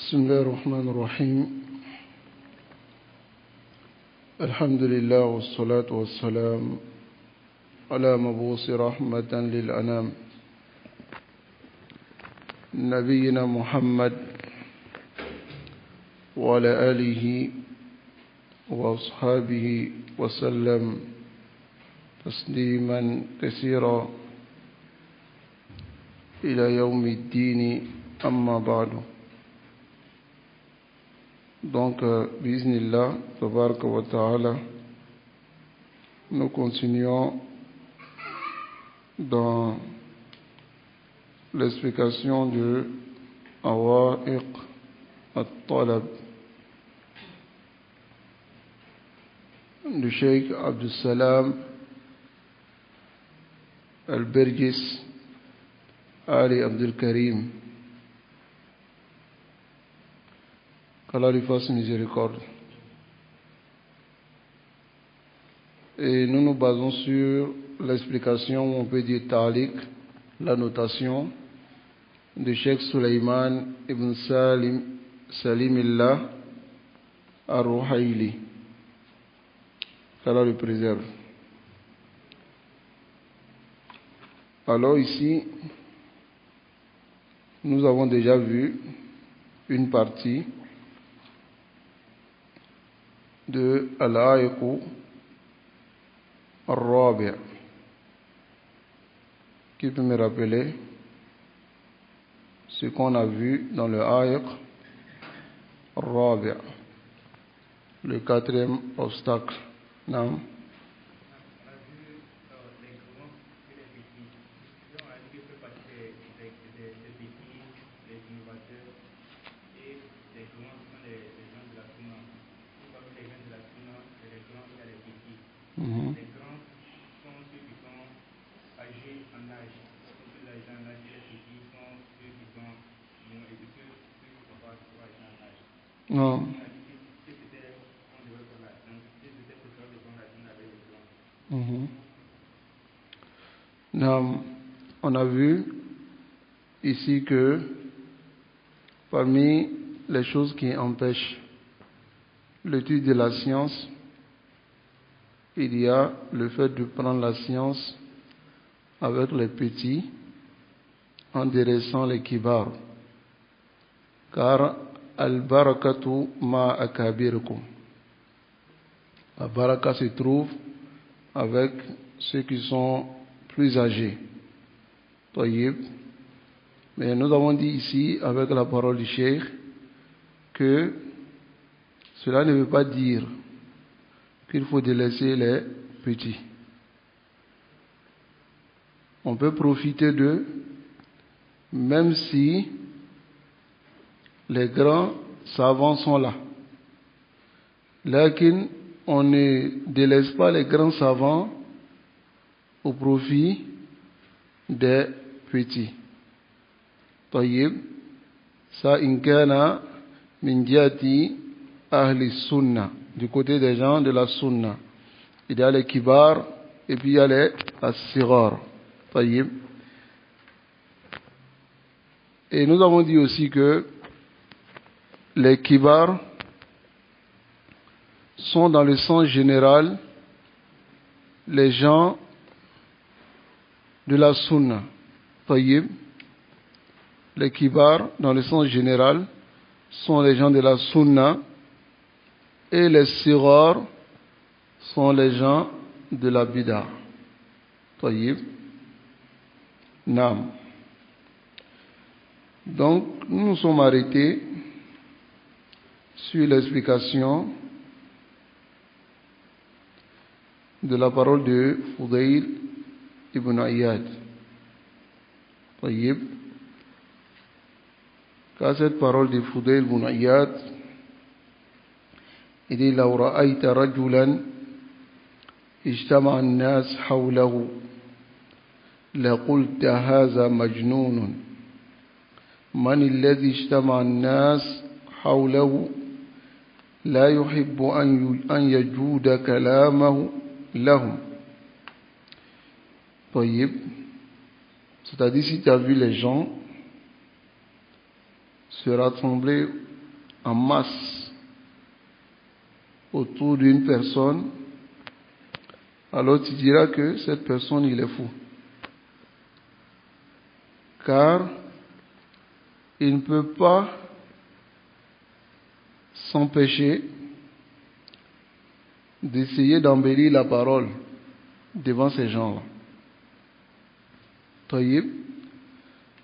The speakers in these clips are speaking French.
بسم الله الرحمن الرحيم الحمد لله والصلاة والسلام على مبعوث رحمة للأنام نبينا محمد وعلى آله وأصحابه وسلم تسليما كثيرا إلى يوم الدين أما بعد. Donc, bismillah, tabaraka wa ta'ala, nous continuons dans l'explication de Awa'iq al-Talab du Cheikh Abdul Salam al-Bergis Ali Abdul Karim. Qu'Allah lui fasse miséricorde. Et nous nous basons sur l'explication, on peut dire ta'liq, la notation de Cheikh Suleiman ibn Salimillah al-Ruhaili. Qu'Allah le préserve. Alors ici, nous avons déjà vu une partie de Al-A'iq al-Rabi'. Qui peut me rappeler ce qu'on a vu dans le A'iq al-Rabi', le quatrième obstacle? Non? Les grands sont ceux qui sont âgés en âge. Ceux qui sont âgés en âge et les petits sont ceux qui sont ceux qui sont pas âgés en âge. Non. Non. On a vu ici que parmi les choses qui empêchent l'étude de la science, il y a le fait de prendre la science avec les petits en délaissant les kibar. Car al-barakatu ma akabirkum. La baraka se trouve avec ceux qui sont plus âgés. Tayyib. Mais nous avons dit ici, avec la parole du cheikh, que cela ne veut pas dire qu'il faut délaisser les petits. On peut profiter d'eux, même si les grands savants sont là. Lakin, on ne délaisse pas les grands savants au profit des petits. Tayyib, ça inkana min jati ahli sunnah. Du côté des gens de la sunna. Il y a les kibar et puis il y a les as-sigar. Tayyib. Et nous avons dit aussi que les kibar sont dans le sens général les gens de la sunna. Tayyib. Les kibar, dans le sens général, sont les gens de la sunna. Et les sirar sont les gens de la bid'a. Tayyib. Nam. Donc, nous nous sommes arrêtés sur l'explication de la parole de Fudayl ibn Iyad. Tayyib. Car cette parole de Fudayl ibn Iyad, il dit لو رأيت رجلا اجتمع الناس حوله لقلت هذا مجنون من الذي اجتمع الناس حوله لا يحب أن يجود كلامه لهم. طيب, c'est-à-dire si tu as vu les gens se rassembler en masse autour d'une personne, alors tu diras que cette personne, il est fou. Car il ne peut pas s'empêcher d'essayer d'embellir la parole devant ces gens-là. Taïb.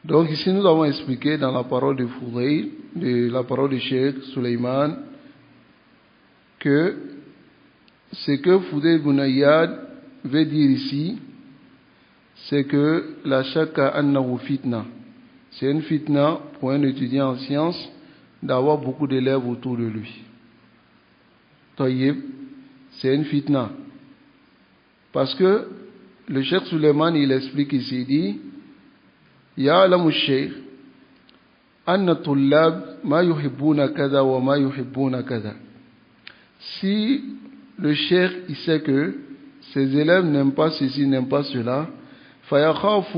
Donc ici nous avons expliqué dans la parole de Fudayl, de la parole de Cheikh Suleiman, que ce que Fudayl ibn Iyad veut dire ici, c'est que la shakka annahu fitna. C'est une fitna pour un étudiant en sciences d'avoir beaucoup d'élèves autour de lui. Taïb, c'est une fitna. Parce que le Cheikh Suleiman, il explique ici, il dit, يعلم الشيخ أن الطلاب ما يحبون كذا وما يحبون كذا. Si le cheikh il sait que ses élèves n'aiment pas ceci, n'aiment pas cela, فيخاف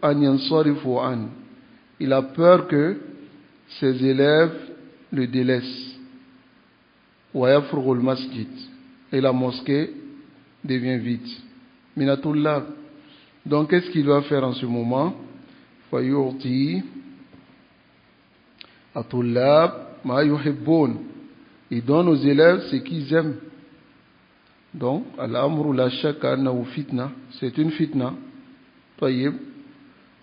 أن ينصرفوا عنه. Il a peur que ses élèves le délaissent. ويفرغ المسجد. Et la mosquée devient vide. Minatullab. Donc qu'est-ce qu'il doit faire en ce moment? فيعطي الطلاب ما يحبون. Il donne aux élèves ce qu'ils aiment. Donc, الأمر لا شك أنه فتنة. C'est une fitna. طيب.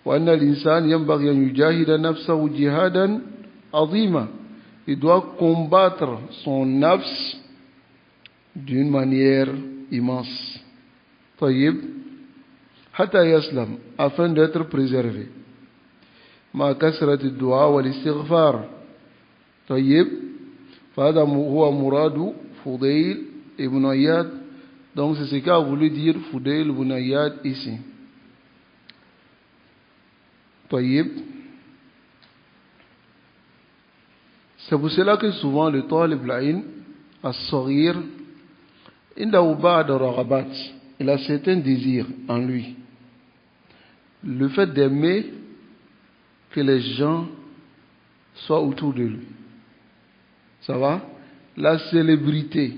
وأن الإنسان ينبغي أن يجاهد نفسه جهادا عظيما. Il doit combattre son nafs d'une manière immense. طيب. حتى يسلم. Afin d'être préservé. مع كثرة الدعاء والاستغفار. طيب. فهذا هو مراد فضيل ابن عياد. Donc c'est ce qu'a voulu dire Fudayl ibn Iyad ici. طيب. C'est pour cela que souvent le talib al-ilm as-saghir indahu ba'd raghabat. Il a certains désirs en lui. Le fait d'aimer que les gens soient autour de lui. Ça va? La célébrité.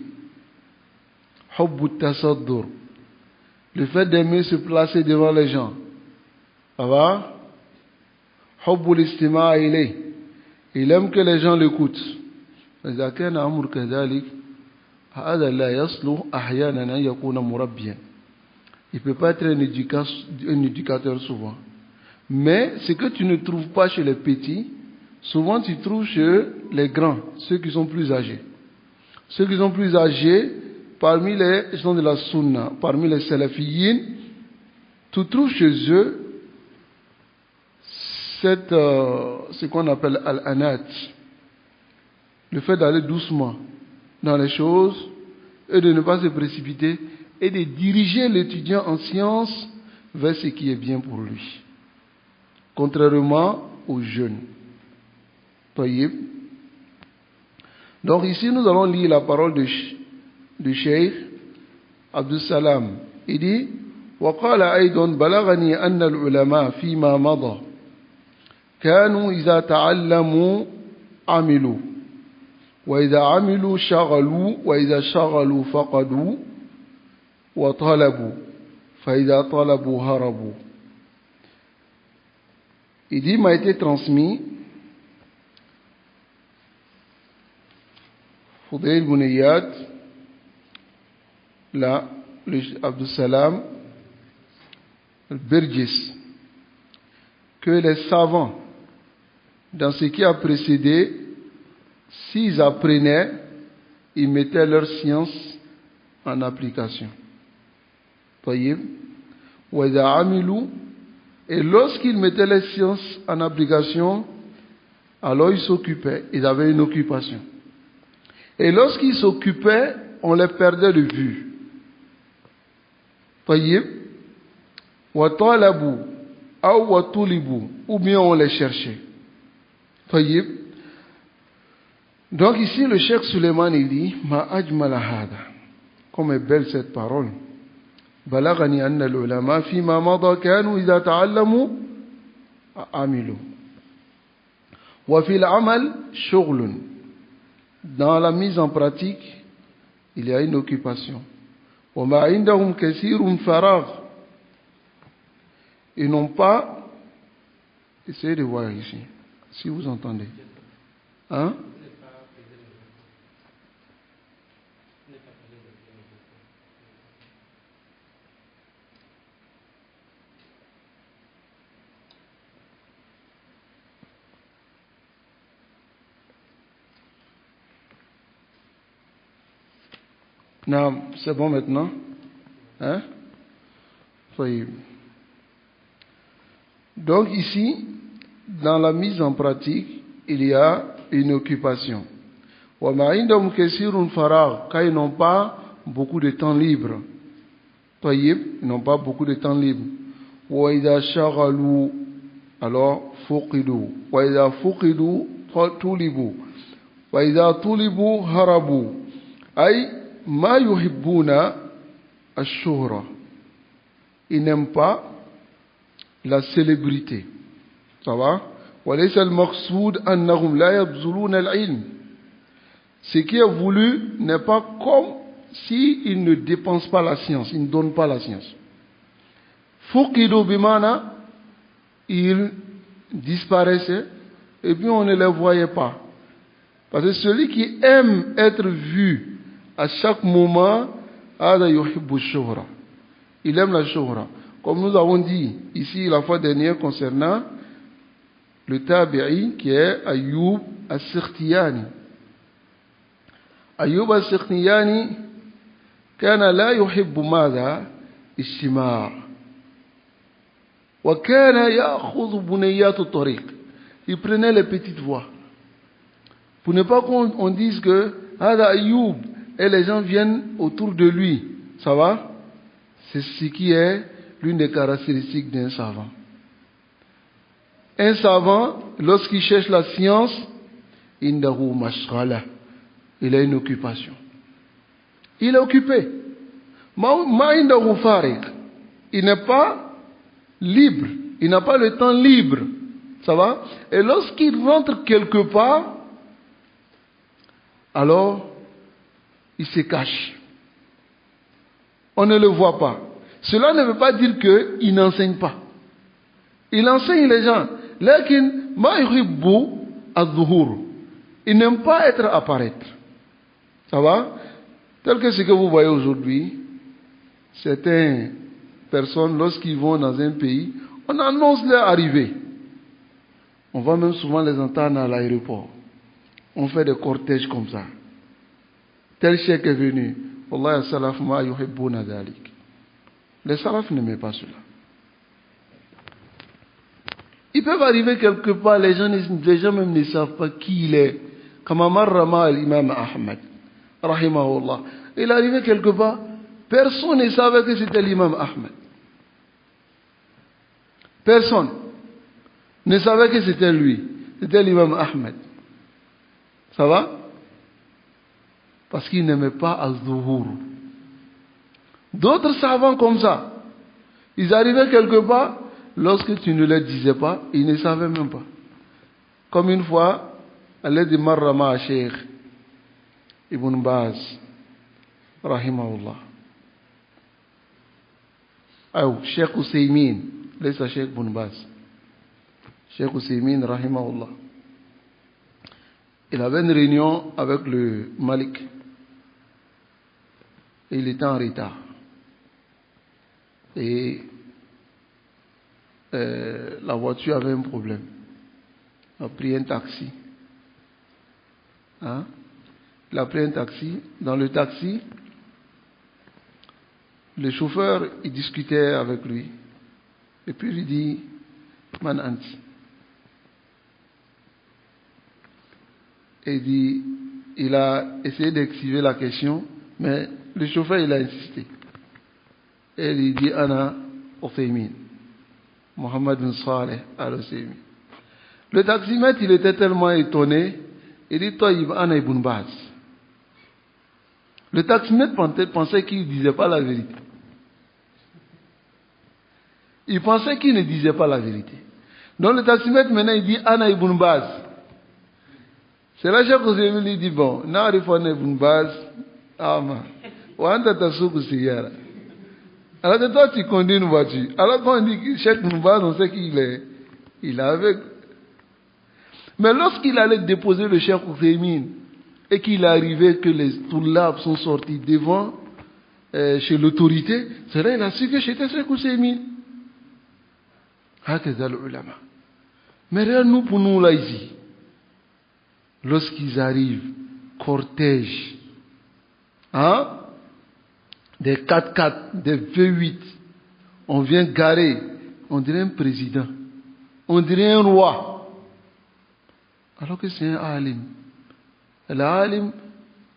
Hubbu tasaddur. Le fait d'aimer se placer devant les gens. Ça va? Hubbu l'istima' ilayh. Il aime que les gens l'écoutent. إذا كان أمر كذلك هذا لا يصلح أحيانا أن يكون مربيا. Il ne peut pas être un éducateur souvent. Mais ce que tu ne trouves pas chez les petits, souvent tu trouves chez les grands, ceux qui sont plus âgés. Ceux qui sont plus âgés, parmi les gens de la sunna, parmi les salafiyin, tu trouves chez eux ce qu'on appelle al-anat, le fait d'aller doucement dans les choses et de ne pas se précipiter et de diriger l'étudiant en sciences vers ce qui est bien pour lui. Contrairement aux jeunes. Taïb. Donc ici nous allons lire la parole du Cheikh Abdus Salam. Il dit وقال أيضا بلغني أن العلماء فيما مضى كانوا إذا تعلموا عملوا وإذا عملوا شغلوا وإذا شغلوا فقدوا وطلبوا فإذا طلبوا هربوا. Il dit, m'a été transmis, Fudayl ibn Iyad, là, Abdus Salam, Bergis, que les savants, dans ce qui a précédé, s'ils apprenaient, ils mettaient leur science en application. Taïb, wa idha amilu. Et lorsqu'ils mettaient les sciences en application, alors ils s'occupaient, ils avaient une occupation. Et lorsqu'ils s'occupaient, on les perdait de vue. Tayyib, wa talabu, wa tulibu, ou bien on les cherchait. Tayyib. Donc ici, le Cheikh Suleiman, il dit, ma ajmala hada. Comme est belle cette parole. بلغني أن العلماء فيما مضى كانوا إذا تعلموا عملوا وفي العمل شغل dans la mise en pratique, il y a une occupation. وَمَا عِنْدَهُمْ كَثِيرٌ فَرَاغٌ. Ils n'ont pas... Essayez de voir ici, si vous entendez. Hein? Non, c'est bon maintenant? Hein? Donc ici, dans la mise en pratique, il y a une occupation. Quand ils n'ont pas beaucoup de temps libre. Ils n'ont pas beaucoup de temps libre. Alors, fuqidu. وَإِذَا فُقِدُوا طُلِبُوا وَإِذَا طُلِبُوا هَرَبُوا. أي ما يحبون الشهرة. Ils n'aiment pas la célébrité. Ça va? وليس المقصود أنهم لا يبذلون العلم. Ce qui est voulu n'est pas comme s'ils ne dépensent pas la science, ils ne donnent pas la science. فُقِدُوا بمعنى ils disparaissaient et puis on ne les voyait pas. Parce que celui qui aime être vu à chaque moment, il aime la shuhra. Comme nous avons dit ici la fois dernière concernant le tabi'i qui est Ayyub as-Sikhtiyani. Ayyub as-Sikhtiyani كان لا يحب ماذا الشماع وكان يأخذ بنيات الطريق. Il prenait les petites voies pour ne pas qu'on dise que Hada Ayyub et les gens viennent autour de lui. Ça va? C'est ce qui est l'une des caractéristiques d'un savant. Un savant, lorsqu'il cherche la science, indahu mashghala, il a une occupation. Il est occupé. Ma indahu farik, il n'est pas libre. Il n'a pas le temps libre. Ça va? Et lorsqu'il rentre quelque part, alors il se cache. On ne le voit pas. Cela ne veut pas dire qu'il n'enseigne pas. Il enseigne les gens. Lakin ma yuhibbu az-zuhur. Il n'aime pas être apparaître. Ça va? Tel que ce que vous voyez aujourd'hui, certaines personnes, lorsqu'ils vont dans un pays, on annonce leur arrivée. On va même souvent les entendre à l'aéroport. On fait des cortèges comme ça. Tel cheikh est venu. Wallah, salaf ma yuhibbuna dhalik. Les salafs n'aimaient pas cela. Ils peuvent arriver quelque part, les gens même ne savent pas qui il est. Comme Marrama l'imam Ahmad, rahimahullah. Il est arrivé quelque part, personne ne savait que c'était l'imam Ahmad. Personne ne savait que c'était lui. C'était l'imam Ahmad. Ça va? Parce qu'il n'aimait pas az-zuhur. D'autres savants comme ça, ils arrivaient quelque part, lorsque tu ne leur disais pas, ils ne savaient même pas. Comme une fois, Allah dit Marrama Sheikh Ibn Baz, rahimahullah. Ou Sheikh Usaymin, laisse Sheikh Ibn Baz. Sheikh Usaymin, rahimahullah. Il avait une réunion avec le Malik. Et il était en retard. Et la voiture avait un problème. Il a pris un taxi. Hein? Il a pris un taxi. Dans le taxi, le chauffeur, il discutait avec lui. Et puis il lui dit, Man anti. Et il a essayé d'esquiver la question, mais le chauffeur, il a insisté. Et il dit, Ana Uthaymin. Mohammed bin Saleh al-Uthaymin. Le taximètre, il était tellement étonné, il dit, toi, Ana Ibn Baz. Le taximètre pensait qu'il ne disait pas la vérité. Il pensait qu'il ne disait pas la vérité. Donc le taximètre, maintenant, il dit, Ana Ibn Baz. C'est là que Cheikh Ousseymine lui dit, bon, n'arrivons pas une base, ama, ou un tatasou siyara. Alors que toi, tu conduis une voiture. Alors quand on dit que Cheikh Moubaz, on sait qu'il est, il est avec. Mais lorsqu'il allait déposer le Cheikh Ousseymine, et qu'il est arrivé que les toulabs sont sortis devant, chez l'autorité, c'est là qu'il a su que j'étais Cheikh Ousseymine. Mais regarde nous pour nous là ici. Lorsqu'ils arrivent, cortège, hein, des 4x4, des V8, on vient garer, on dirait un président, on dirait un roi, alors que c'est un alim. L'alim,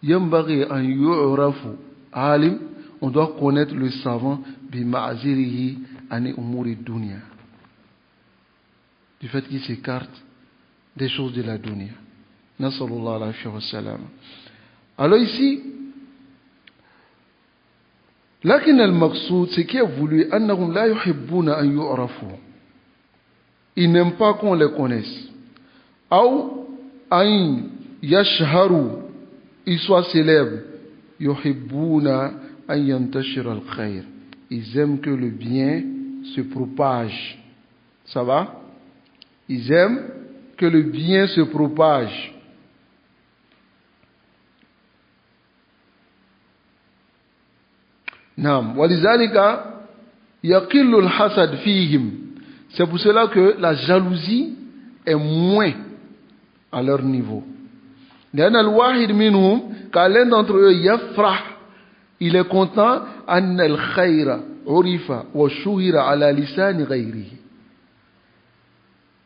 yambaghi an yu'rafu, alim, on doit connaître le savant, bi ma'azirihi ani umuri dunya, du fait qu'il s'écarte des choses de la dunya. Nasallallahu alayhi wa sallam. Alors ici, لكن المقصود ce qui est voulu أنهم لا يحبون أن يعرفوا, ils n'aiment pas qu'on les connaisse, أو أن يشهروا, ils soient célèbres, يحبون أن ينتشر الخير, ils aiment que le bien se propage. Ça va? Ils aiment que le bien se propage. Naam, walizalika yaqillu al-hasad fihim. C'est pour cela que la jalousie est moins à leur niveau. لأن الواحد منهم, car l'un d'entre eux yafrah, il est content أن الخير عرف وشهر على لسان غيره.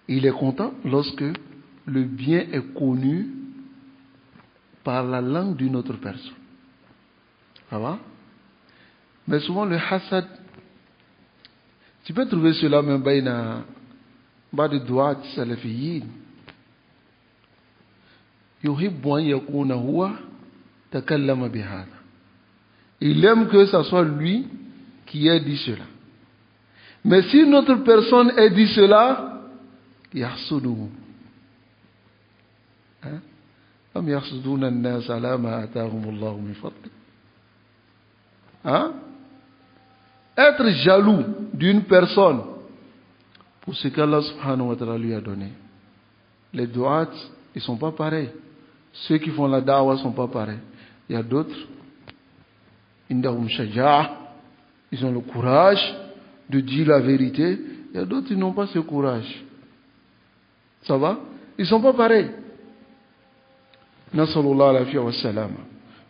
Il est content lorsque le bien est connu par la langue d'une autre personne. Ça va? Mais souvent le hasad, tu peux trouver cela même bas de droite salafiyin. يحب أن يكون هو تكلم بهذا. Il aime que ce soit lui qui ait dit cela. Mais si une autre personne ait dit cela, يحسده. أم يحسدون الناس على ما آتاهم الله من فضله. Hein? Être jaloux d'une personne pour ce qu'Allah subhanahu wa ta'ala lui a donné. Les du'at, ils ne sont pas pareils. Ceux qui font la da'wah ne sont pas pareils. Il y a d'autres, indahum shaja'a, ils ont le courage de dire la vérité. Il y a d'autres qui n'ont pas ce courage. Ça va? Ils ne sont pas pareils. Nasallallahu alayhi wa sallam.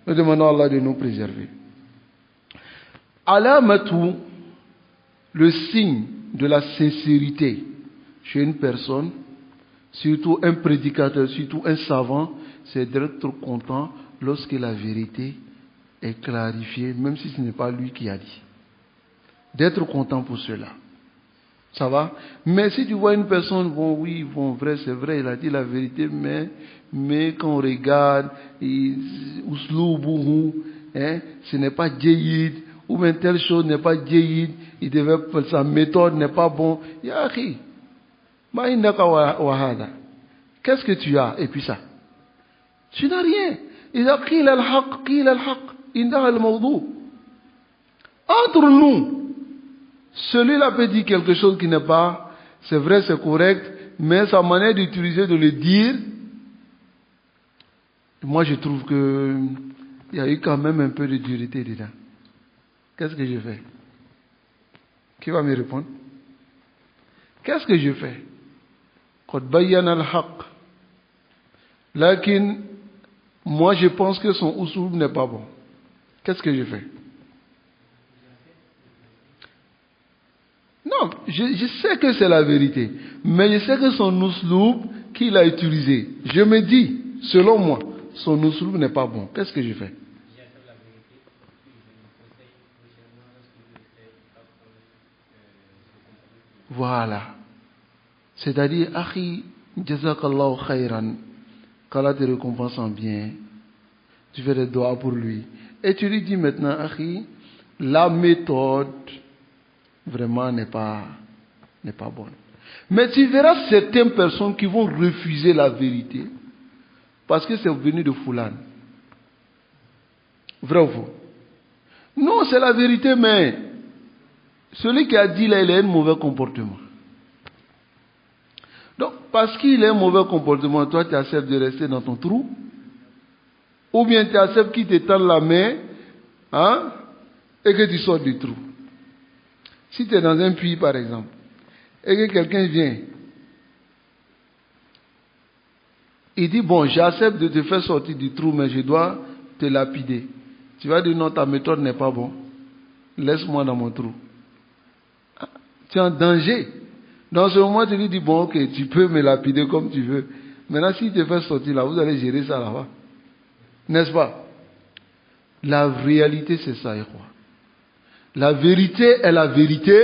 Nous demandons à Allah de nous préserver. Alamatu, le signe de la sincérité chez une personne, surtout un prédicateur, surtout un savant, c'est d'être content lorsque la vérité est clarifiée, même si ce n'est pas lui qui a dit. D'être content pour cela. Ça va? Mais si tu vois une personne, bon oui, bon vrai, c'est vrai, il a dit la vérité, mais quand on regarde, ce n'est pas jayyid, ou bien telle chose n'est pas jayyid, sa méthode n'est pas bon. Ya akhi, ma indaka wahada. Qu'est-ce que tu as? Et puis ça. Tu n'as rien. إذا قيل الحق قيل الحق انتهى الموضوع. Entre nous, celui-là peut dire quelque chose qui n'est pas, c'est vrai, c'est correct, mais sa manière d'utiliser, de le dire, moi je trouve que il y a eu quand même un peu de dureté dedans. Qu'est-ce que je fais? Qui va me répondre? Qu'est-ce que je fais? قد بين الحق. Lakin, moi je pense que son usul n'est pas bon. Qu'est-ce que je fais? Non, je sais que c'est la vérité, mais je sais que son usul qu'il a utilisé, je me dis, selon moi, son usul n'est pas bon. Qu'est-ce que je fais? Voilà. C'est-à-dire, Akhi, Jazakallahu khayran, qu'Allah te récompense en bien, tu fais des doigts pour lui. Et tu lui dis maintenant, Akhi, la méthode vraiment n'est pas bonne. Mais tu verras certaines personnes qui vont refuser la vérité parce que c'est venu de Foulan. Vrai ou faux? Non, c'est la vérité, mais celui qui a dit là, il a un mauvais comportement. Donc, parce qu'il a un mauvais comportement, toi, tu acceptes de rester dans ton trou, ou bien tu acceptes qu'il te tend la main, hein, et que tu sors du trou. Si tu es dans un puits, par exemple, et que quelqu'un vient, il dit, bon, j'accepte de te faire sortir du trou, mais je dois te lapider. Tu vas dire, non, ta méthode n'est pas bonne. Laisse-moi dans mon trou. Tu es en danger. Dans ce moment, tu lui dis, bon, ok, tu peux me lapider comme tu veux. Maintenant, s'il te fait sortir là, vous allez gérer ça là-bas. N'est-ce pas? La réalité, c'est ça, je crois. La vérité est la vérité.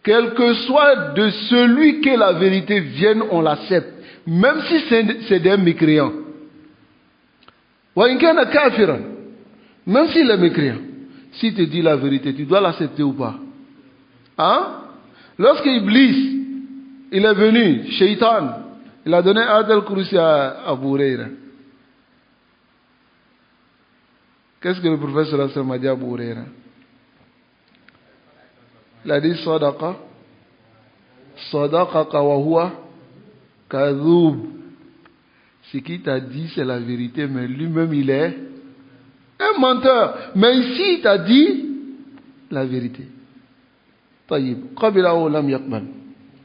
Quel que soit de celui que la vérité vienne, on l'accepte. Même si c'est des mécréants. Même s'il est mécréant. S'il te dit la vérité, tu dois l'accepter ou pas? Hein? Lorsque Iblis, il est venu, Shaitan, il a donné Adel Kursi à Abu Huraira. Qu'est-ce que le professeur Hassan m'a dit à Abu Huraira? Il a dit Sadaqa. Sadaqa wa huwa kadhub. Ce qu'il t'a dit, c'est la vérité, mais lui-même, il est un menteur. Mais ici, il t'a dit la vérité. Taïb.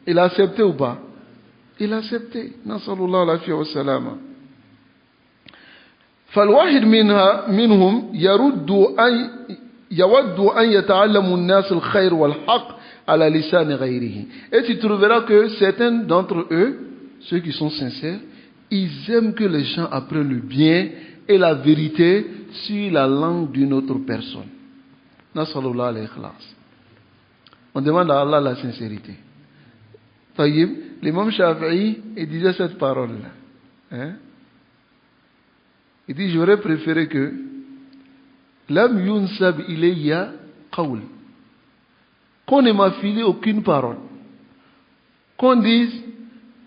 Il a accepté ou pas? Il a accepté. Nasallallahu alayhi wa sallam. فالواحد منهم يود أن يتعلم الناس الخير والحق على لسان غيره. Et tu trouveras que certains d'entre eux, ceux qui sont sincères, ils aiment que les gens apprennent le bien et la vérité sur la langue d'une autre personne. Nasallallahu alayhi wa sallam. On demande à Allah la sincérité. Taïb, l'imam Shafi'i, il disait cette parole-là. Hein? Il dit, j'aurais préféré que Lam yunsab ilayya qawl. Qu'on ne m'a filé aucune parole. Qu'on dise,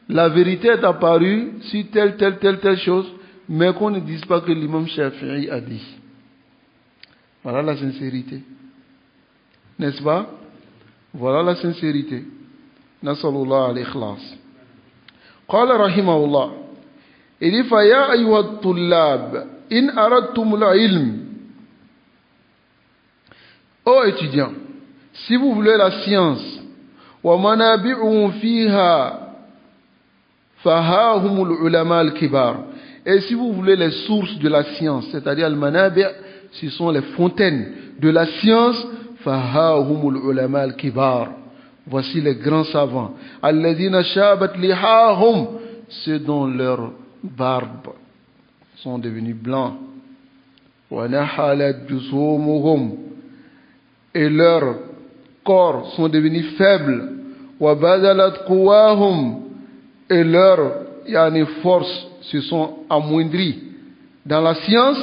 la vérité est apparue sur telle chose, mais qu'on ne dise pas que l'imam Shafi'i a dit. Voilà la sincérité. N'est-ce pas? Voilà la sincérité. Nasallallahu al-ikhlas. Qala rahimahullah. Il dit, Faya ayyuhat tullab, in aradtum al-ilm. Ô étudiants, si vous voulez la science, wa manabi'un fiha, fahahumul ulama al-kibar. Et si vous voulez les sources de la science, c'est-à-dire al-manabi', ce sont les fontaines de la science, fahahumul ulama al-kibar. Voici les grands savants. Alladhina shabat lihahum, ceux dont leurs barbes sont devenus blancs. Wa nahalat jusumuhum, et leurs corps sont devenus faibles. Wa badalat quwahum, et leurs forces se sont amoindries. Dans la science,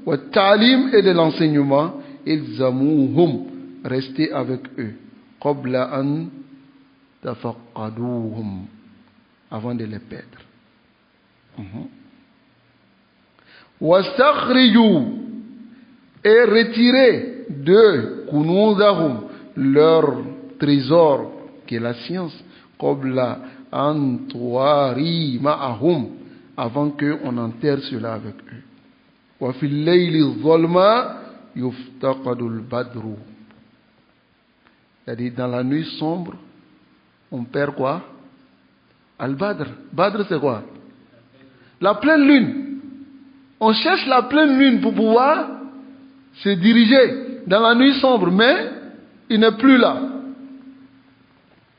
wa ta'lim, et de l'enseignement, ilzamuhum, restez avec eux. Qabla an tafaqaduhum, avant de les perdre. Wastakhriju, et retirez de kunuzahum, leur trésor qui est la science, qabla an tuwari ma'ahum, avant qu'on enterre cela avec eux. Wa fil layli dholma yuftaqadul badru, c'est-à-dire dans la nuit sombre on perd quoi? Al-Badr. Badr c'est quoi? La pleine lune. On cherche la pleine lune pour pouvoir se diriger dans la nuit sombre, mais il n'est plus là.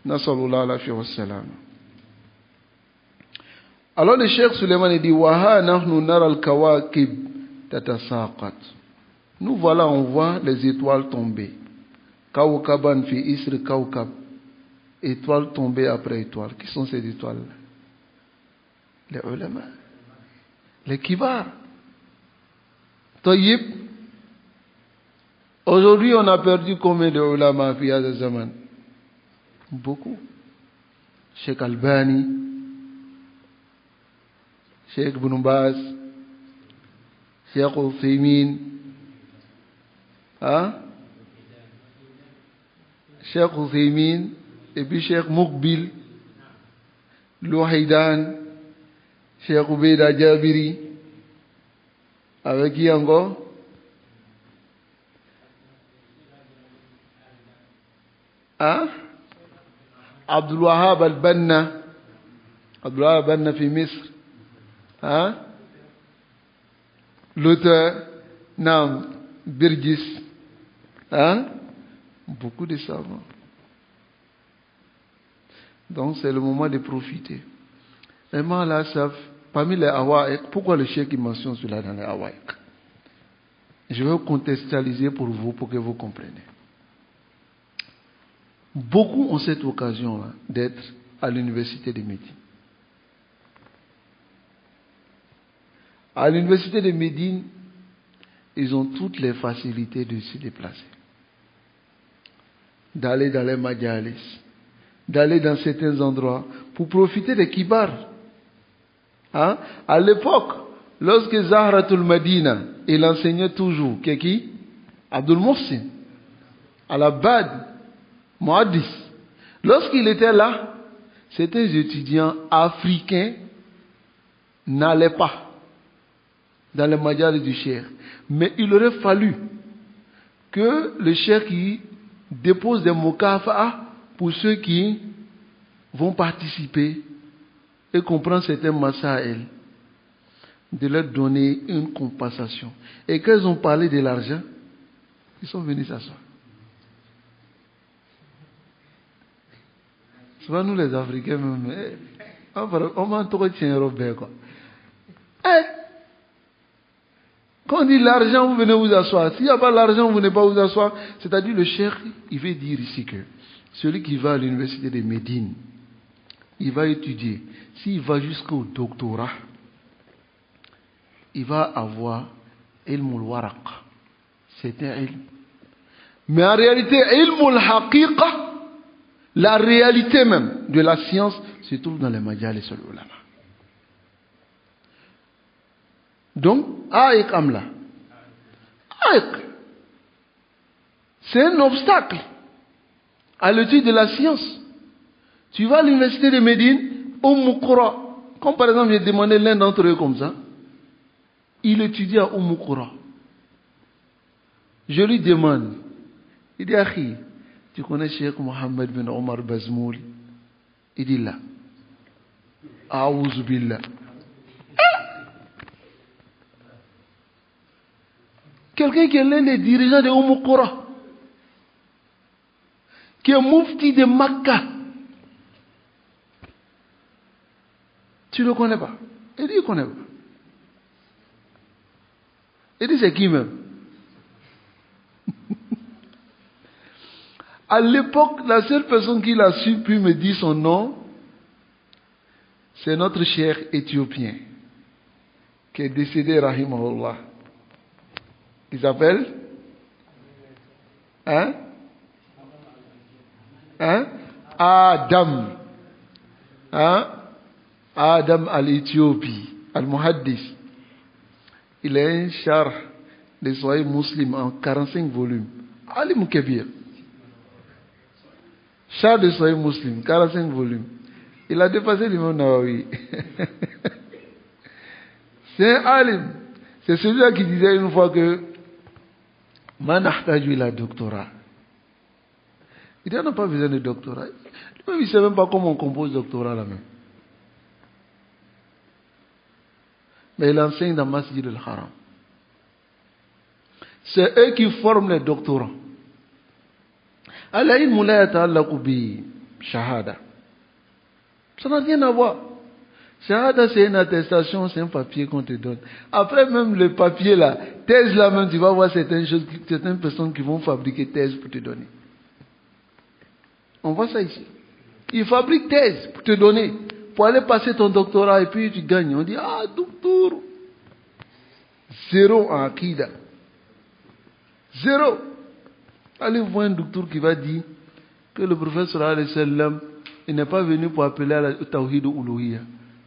Nasallallahu alayhi wa sallam. Alors le Cheikh Suleiman dit, Waha nahnu nara al-kawakib tatasaqat. Nous voilà, on voit les étoiles tomber. Kawkaban fi isr kawkab. Étoiles tombées après étoiles. Qui sont ces étoiles? Les ulama. Les kibar. Tayyib. Aujourd'hui, on a perdu combien de ulama fi hadha zaman? Beaucoup. Cheikh Albani, Cheikh Ibn Baz, Cheikh Uthaymin, hein? Cheikh Uthaymin, et puis Cheikh Moukbil, Louhaidan, Cheikh Oubeda Djabiri, avec qui encore? Hein? Abdul Wahab al-Banna, Abdul Wahab al-Banna fi Misr, hein? L'auteur, Nam Birgis, hein? Beaucoup de savants. Donc c'est le moment de profiter. Vraiment là, parmi les Hawaïs, pourquoi le cheikh qui mentionne cela dans les Hawaïs? Je vais contextualiser pour vous, pour que vous compreniez. Beaucoup ont cette occasion d'être à l'université de Médine. À l'université de Médine, ils ont toutes les facilités de se déplacer. D'aller dans les majalis, d'aller dans certains endroits pour profiter des kibars. Hein? À l'époque, lorsque Zahratul Madina, il enseignait toujours, qui? Abdul Mohsin, à la Bad, Muhaddis. Lorsqu'il était là, certains étudiants africains n'allaient pas dans les majalis du cheikh. Mais il aurait fallu que le cheikh dépose des mokafa'a pour ceux qui vont participer et comprendre certains masaïl, de leur donner une compensation. Et quand ils ont parlé de l'argent, ils sont venus s'asseoir. Souvent nous les Africains, on m'a trop tient Robert quoi. Quand on dit l'argent, vous venez vous asseoir. S'il n'y a pas l'argent, vous venez pas vous asseoir. C'est-à-dire le cheikh, il veut dire ici que celui qui va à l'université de Médine, il va étudier. S'il va jusqu'au doctorat, il va avoir ilmul waraq. C'est un ilm. Mais en réalité, ilmul haqiqa, la réalité même de la science, se trouve dans les majalis sur l'ulama. Donc, Aïk Amla. Aïk. C'est un obstacle à l'étude de la science. Tu vas à l'université de Médine, au Moukoura. Comme par exemple, j'ai demandé l'un d'entre eux comme ça. Il étudie à Moukoura. Je lui demande. Il dit, Akhi, tu connais Cheikh Mohammed bin Omar Bazmoul? Il dit là. Aouz billah. Quelqu'un qui est l'un des dirigeants de Moukoura, qui est moufti de Makka. Tu ne le connais pas? Il dit, il ne connaît pas. Il dit, c'est qui même? À l'époque, la seule personne qui l'a su puis me dire son nom, c'est notre cher éthiopien, qui est décédé, rahimahullah. Il s'appelle? Hein? Adam. Hein? Adam al-Éthiopie, al-Muhaddis. Il a un char de Sahih Muslim en 45 volumes. Alim Kebir. Char de Sahih Muslim, 45 volumes. Il a dépassé l'imam Nawawi. C'est un alim. C'est celui-là qui disait une fois que Man ahtaju ila doctorat. Il n'a pas besoin de doctorat. Il ne sait même pas comment on compose doctorat là-même. Mais il enseigne dans Masjid al-Haram. C'est eux qui forment les doctorants. Al-ilmu la yata'allaqu bi shahada. Ça n'a rien à voir. Shahada, c'est une attestation, c'est un papier qu'on te donne. Après même le papier là, thèse là même, tu vas voir certaines personnes qui vont fabriquer thèse pour te donner. On voit ça ici. Ils fabriquent thèse pour te donner, pour aller passer ton doctorat et puis tu gagnes. On dit, ah, docteur. Zéro en akida. Zéro. Allez voir un docteur qui va dire que le prophète sallallahu alayhi wa sallam, il n'est pas venu pour appeler à la tawhid ou uluhiyya.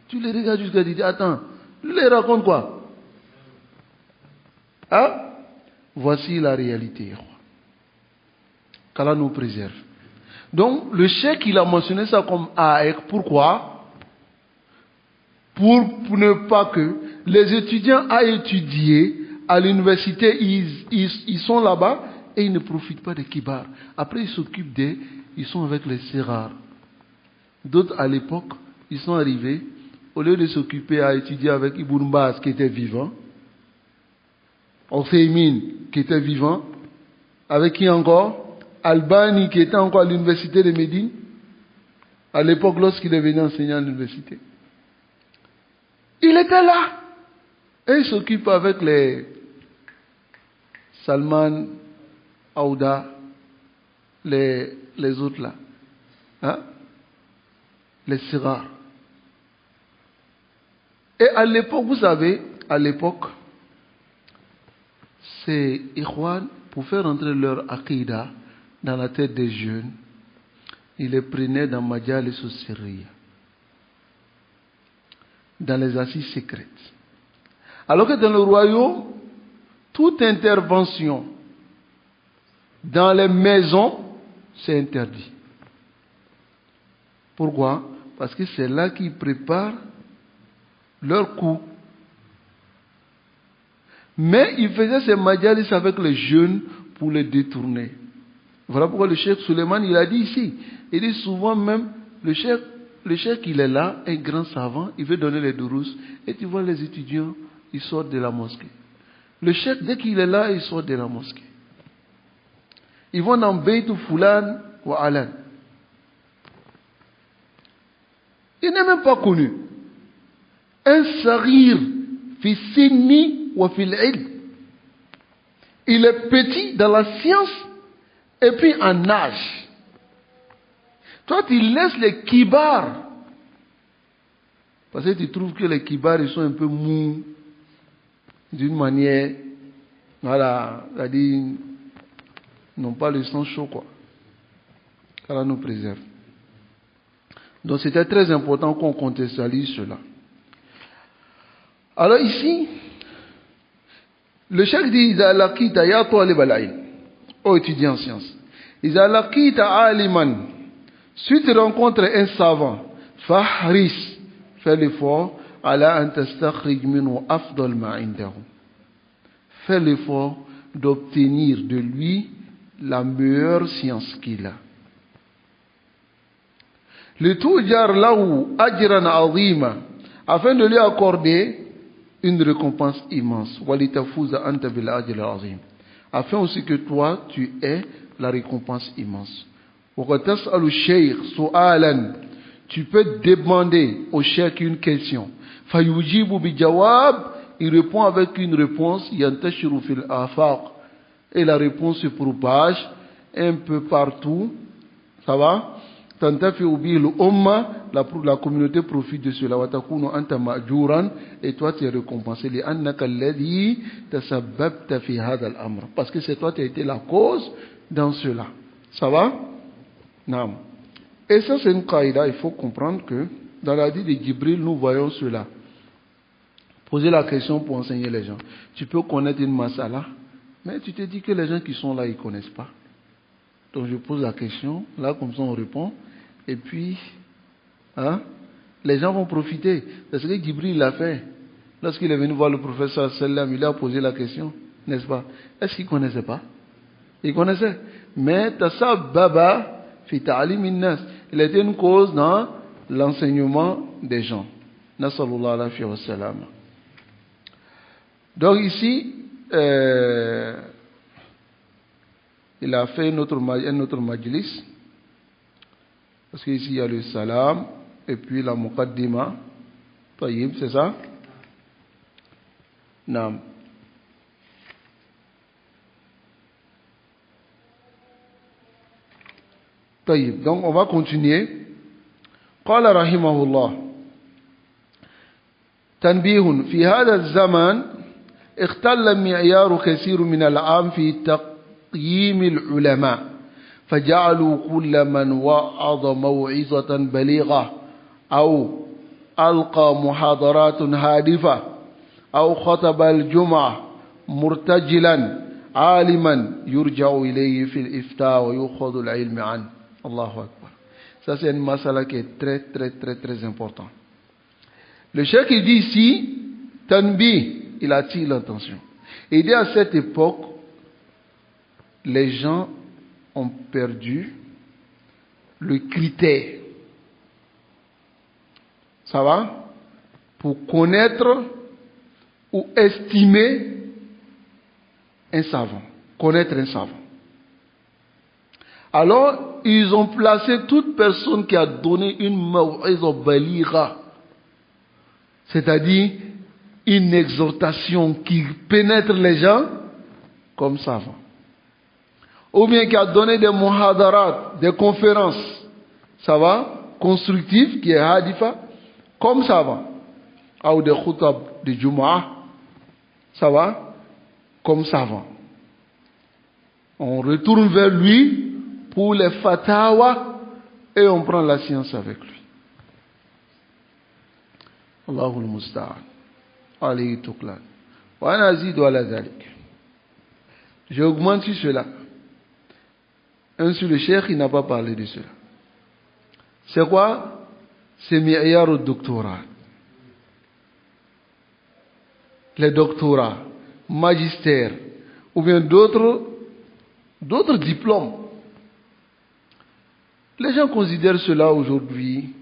Tu les regardes jusqu'à dire, attends, Il les raconte quoi? Hein? Voici la réalité. Qu'Allah nous préserve. Donc, le cheikh, il a mentionné ça comme AEC. Pourquoi? Pour ne pas que les étudiants aient étudié à l'université, ils sont là-bas et ils ne profitent pas des kibars. Après, ils s'occupent ils sont avec les sérars. D'autres, à l'époque, ils sont arrivés, au lieu de s'occuper à étudier avec Ibn Baz qui était vivant, Othaymin qui était vivant, avec qui encore? Albani qui était encore à l'université de Médine, à l'époque lorsqu'il est venu enseigner à l'université. Il était là. Et il s'occupe avec les Salman, Aouda, les autres là. Hein? Les Sirars. Et à l'époque, vous savez, à l'époque, ces Ikhwan, pour faire entrer leur Aqidah dans la tête des jeunes, ils les prenaient dans Majalis al-Sirriya, dans les assises secrètes. Alors que dans le royaume, toute intervention dans les maisons, c'est interdit. Pourquoi? Parce que c'est là qu'ils préparent leur coup. Mais ils faisaient ces majalis avec les jeunes pour les détourner. Voilà pourquoi le cheikh Suleiman, il a dit ici, il dit souvent même, le cheikh il est là, un grand savant, il veut donner les durous, et tu vois les étudiants, ils sortent de la mosquée. Le cheikh, dès qu'il est là, il sort de la mosquée. Ils vont dans Beytou Fulan ou Alan. Il n'est même pas connu. Un sarir, fi sinni ou fil ilm. Il est petit dans la science et puis en âge. Toi, tu laisses les kibars. Parce que tu trouves que les kibars, ils sont un peu mous. D'une manière, voilà, c'est-à-dire, n'ont pas le sang chaud, quoi. qu'Allah nous préserve. Donc c'était très important qu'on contextualise cela. Alors ici, le cheikh dit Iza laqita ya talib al-ilm, ô étudiant en sciences. Iza laqita aliman, si tu rencontres un savant, fahris, fais l'effort, ala an tastakhrij minhu afdal ma indahu. Fais l'effort d'obtenir de lui la meilleure science qu'il a. Litujar lahu ajran azima, afin de lui accorder une récompense immense. Walitafuza anta bil ajr azim, afin aussi que toi tu aies la récompense immense. Wa tas'alu shaykh su'alan, tu peux demander au cheikh une question. Fayujibu bi jawab, il répond avec une réponse. Yantashiru fil afaq, et la réponse se propage un peu partout. Ça va? Tantafi ubil umma, la communauté profite de cela. Watakunu anta ma'juran, et toi tu es récompensé. Li annaka alladhi tasabbabta fi hadha al-amr, parce que c'est toi qui as été la cause dans cela. Ça va? Naam. Et ça c'est une qaïda, il faut comprendre que dans la vie de Jibril nous voyons cela. Poser la question pour enseigner les gens. Tu peux connaître une masala, mais tu te dis que les gens qui sont là, ils ne connaissent pas. Donc je pose la question, là comme ça on répond, et puis les gens vont profiter. C'est ce que Jibril l'a fait. Lorsqu'il est venu voir le professeur sallam, il a posé la question, n'est-ce pas? Est-ce qu'il ne connaissait pas? Il connaissait. Mais tasabbaba fi ta'lim in-nas, il était une cause dans l'enseignement des gens. Nasallallahu alayhi wa sallam. Donc ici, il a fait un autre majlis, parce qu'ici il y a le salam, et puis la muqaddima, tayyib, c'est ça? Naam. Tayyib, donc on va continuer. Qala rahimahullah. تنبيه في هذا الزمان اختل معيار كثير من العام في تقييم العلماء فجعلوا كل من وعظ موعظة بليغة أو ألقى محاضرات هادفة أو خطب الجمعة مرتجلا عالما يرجع إليه في الإفتاء ويأخذ العلم عنه. Allahu Akbar. Ça c'est une masala qui est très très très très important. Le cheikh il dit ici, Tanbi, il attire l'attention. Il dit à cette époque, les gens ont perdu le critère. Ça va? Pour connaître ou estimer un savant. Connaître un savant. Alors, ils ont placé toute personne qui a donné une maw'iza baligha, c'est-à-dire une exhortation qui pénètre les gens comme savant. Ou bien qui a donné des muhadarat, des conférences, ça va, constructives, qui est hadifa, comme savant. Ou des khutab de Jumu'ah, ça va, comme savant. On retourne vers lui pour les fatawa et on prend la science avec lui. Allahul Musta'an. Alayhi tuklan. Wa ana azidu ala dhalik. J'augmente sur cela. Sur le cheikh, il n'a pas parlé de cela. C'est quoi? C'est mi'yar au doctorat. Les doctorats, magistères, ou bien d'autres diplômes. Les gens considèrent cela aujourd'hui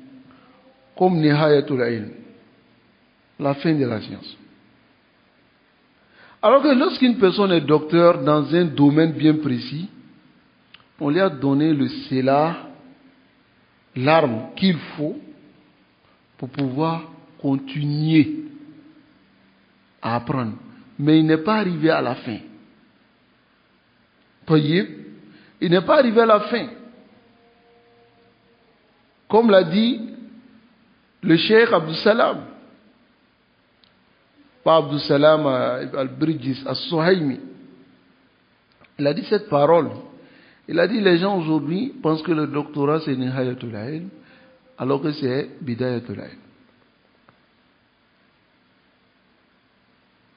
comme nihayatul ilm, la fin de la science. Alors que lorsqu'une personne est docteur dans un domaine bien précis, on lui a donné le cela, l'arme qu'il faut pour pouvoir continuer à apprendre. Mais il n'est pas arrivé à la fin. Voyez, il n'est pas arrivé à la fin. Comme l'a dit le cheikh Abdus Salam, pas Abdus Salam al-Bridjis, al-Suhaimi. Il a dit cette parole. Il a dit les gens aujourd'hui pensent que le doctorat c'est nihayatul ilm, alors que c'est bidayatul ilm.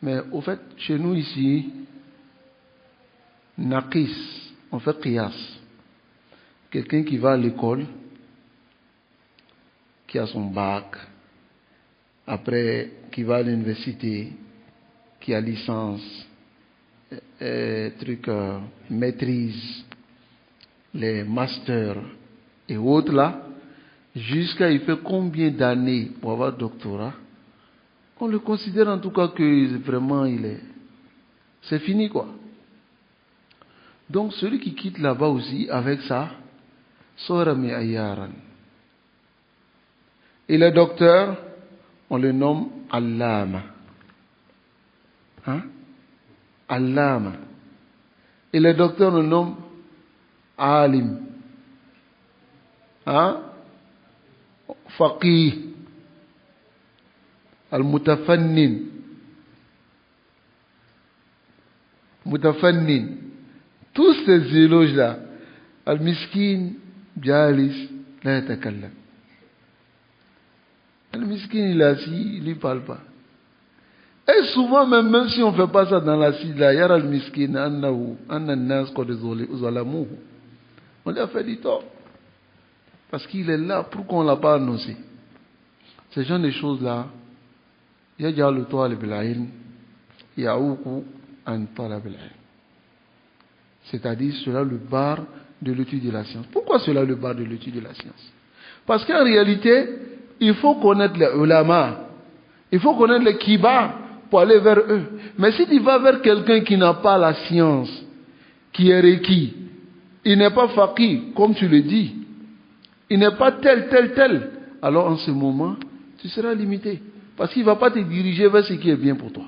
Mais au fait, chez nous ici, naqis, on fait qiyas. Quelqu'un qui va à l'école, qui a son bac, après qui va à l'université, qui a licence, maîtrise, les masters et autres là, jusqu'à il fait combien d'années pour avoir doctorat, on le considère en tout cas que vraiment c'est fini quoi. Donc celui qui quitte là-bas aussi avec ça, sora mi ayaran. Et le docteur, on le nomme Allama. Hein? Allama. Et le docteur, on le nomme Alim. Hein? Faqih. Al-Mutafannin. Mutafannin. Tous ces éloges-là. Al-Miskin, Jalis, la yatakallam. Le miskin, il est assis, il ne parle pas. Et souvent, même si on ne fait pas ça dans l'assise, là, yara le miskin, on lui a fait du tort. Parce qu'il est là, pourquoi on ne l'a pas annoncé? Ces genre de choses-là, il y a déjà le toit al bil'ilm, il y a beaucoup en talab al-ilm. C'est-à-dire, cela le barre de l'étude de la science. Pourquoi cela le barre de l'étude de la science? Parce qu'en réalité, il faut connaître les ulama, il faut connaître les kibar pour aller vers eux. Mais si tu vas vers quelqu'un qui n'a pas la science, qui est requis, il n'est pas faqih, comme tu le dis, il n'est pas tel, alors en ce moment, tu seras limité. Parce qu'il ne va pas te diriger vers ce qui est bien pour toi.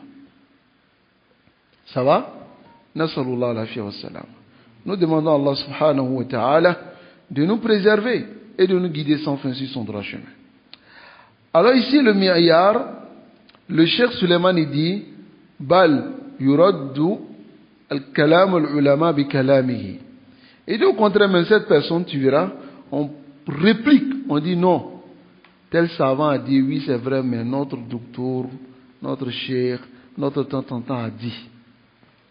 Ça va? Nasalullah al-afiyya wa salam. Nous demandons à Allah subhanahu wa ta'ala de nous préserver et de nous guider sans fin sur son droit chemin. Alors ici, le mi'yar, le cheikh Suleiman il dit, bal yuraddu al-kalam al-ulama bi kalamihi. Et dit au contraire, même cette personne, tu verras, on réplique, on dit non. Tel savant a dit oui, c'est vrai, mais notre docteur, notre cheikh notre tonton a dit.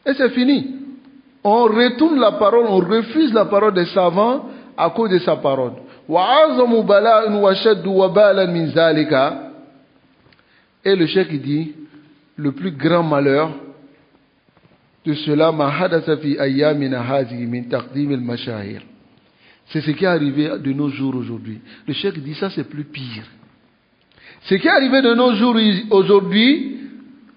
Et c'est fini. On retourne la parole, on refuse la parole des savants à cause de sa parole. Et le cheikh dit, le plus grand malheur de cela, c'est ce qui est arrivé de nos jours aujourd'hui. Le cheikh dit, ça c'est plus pire. Ce qui est arrivé de nos jours aujourd'hui,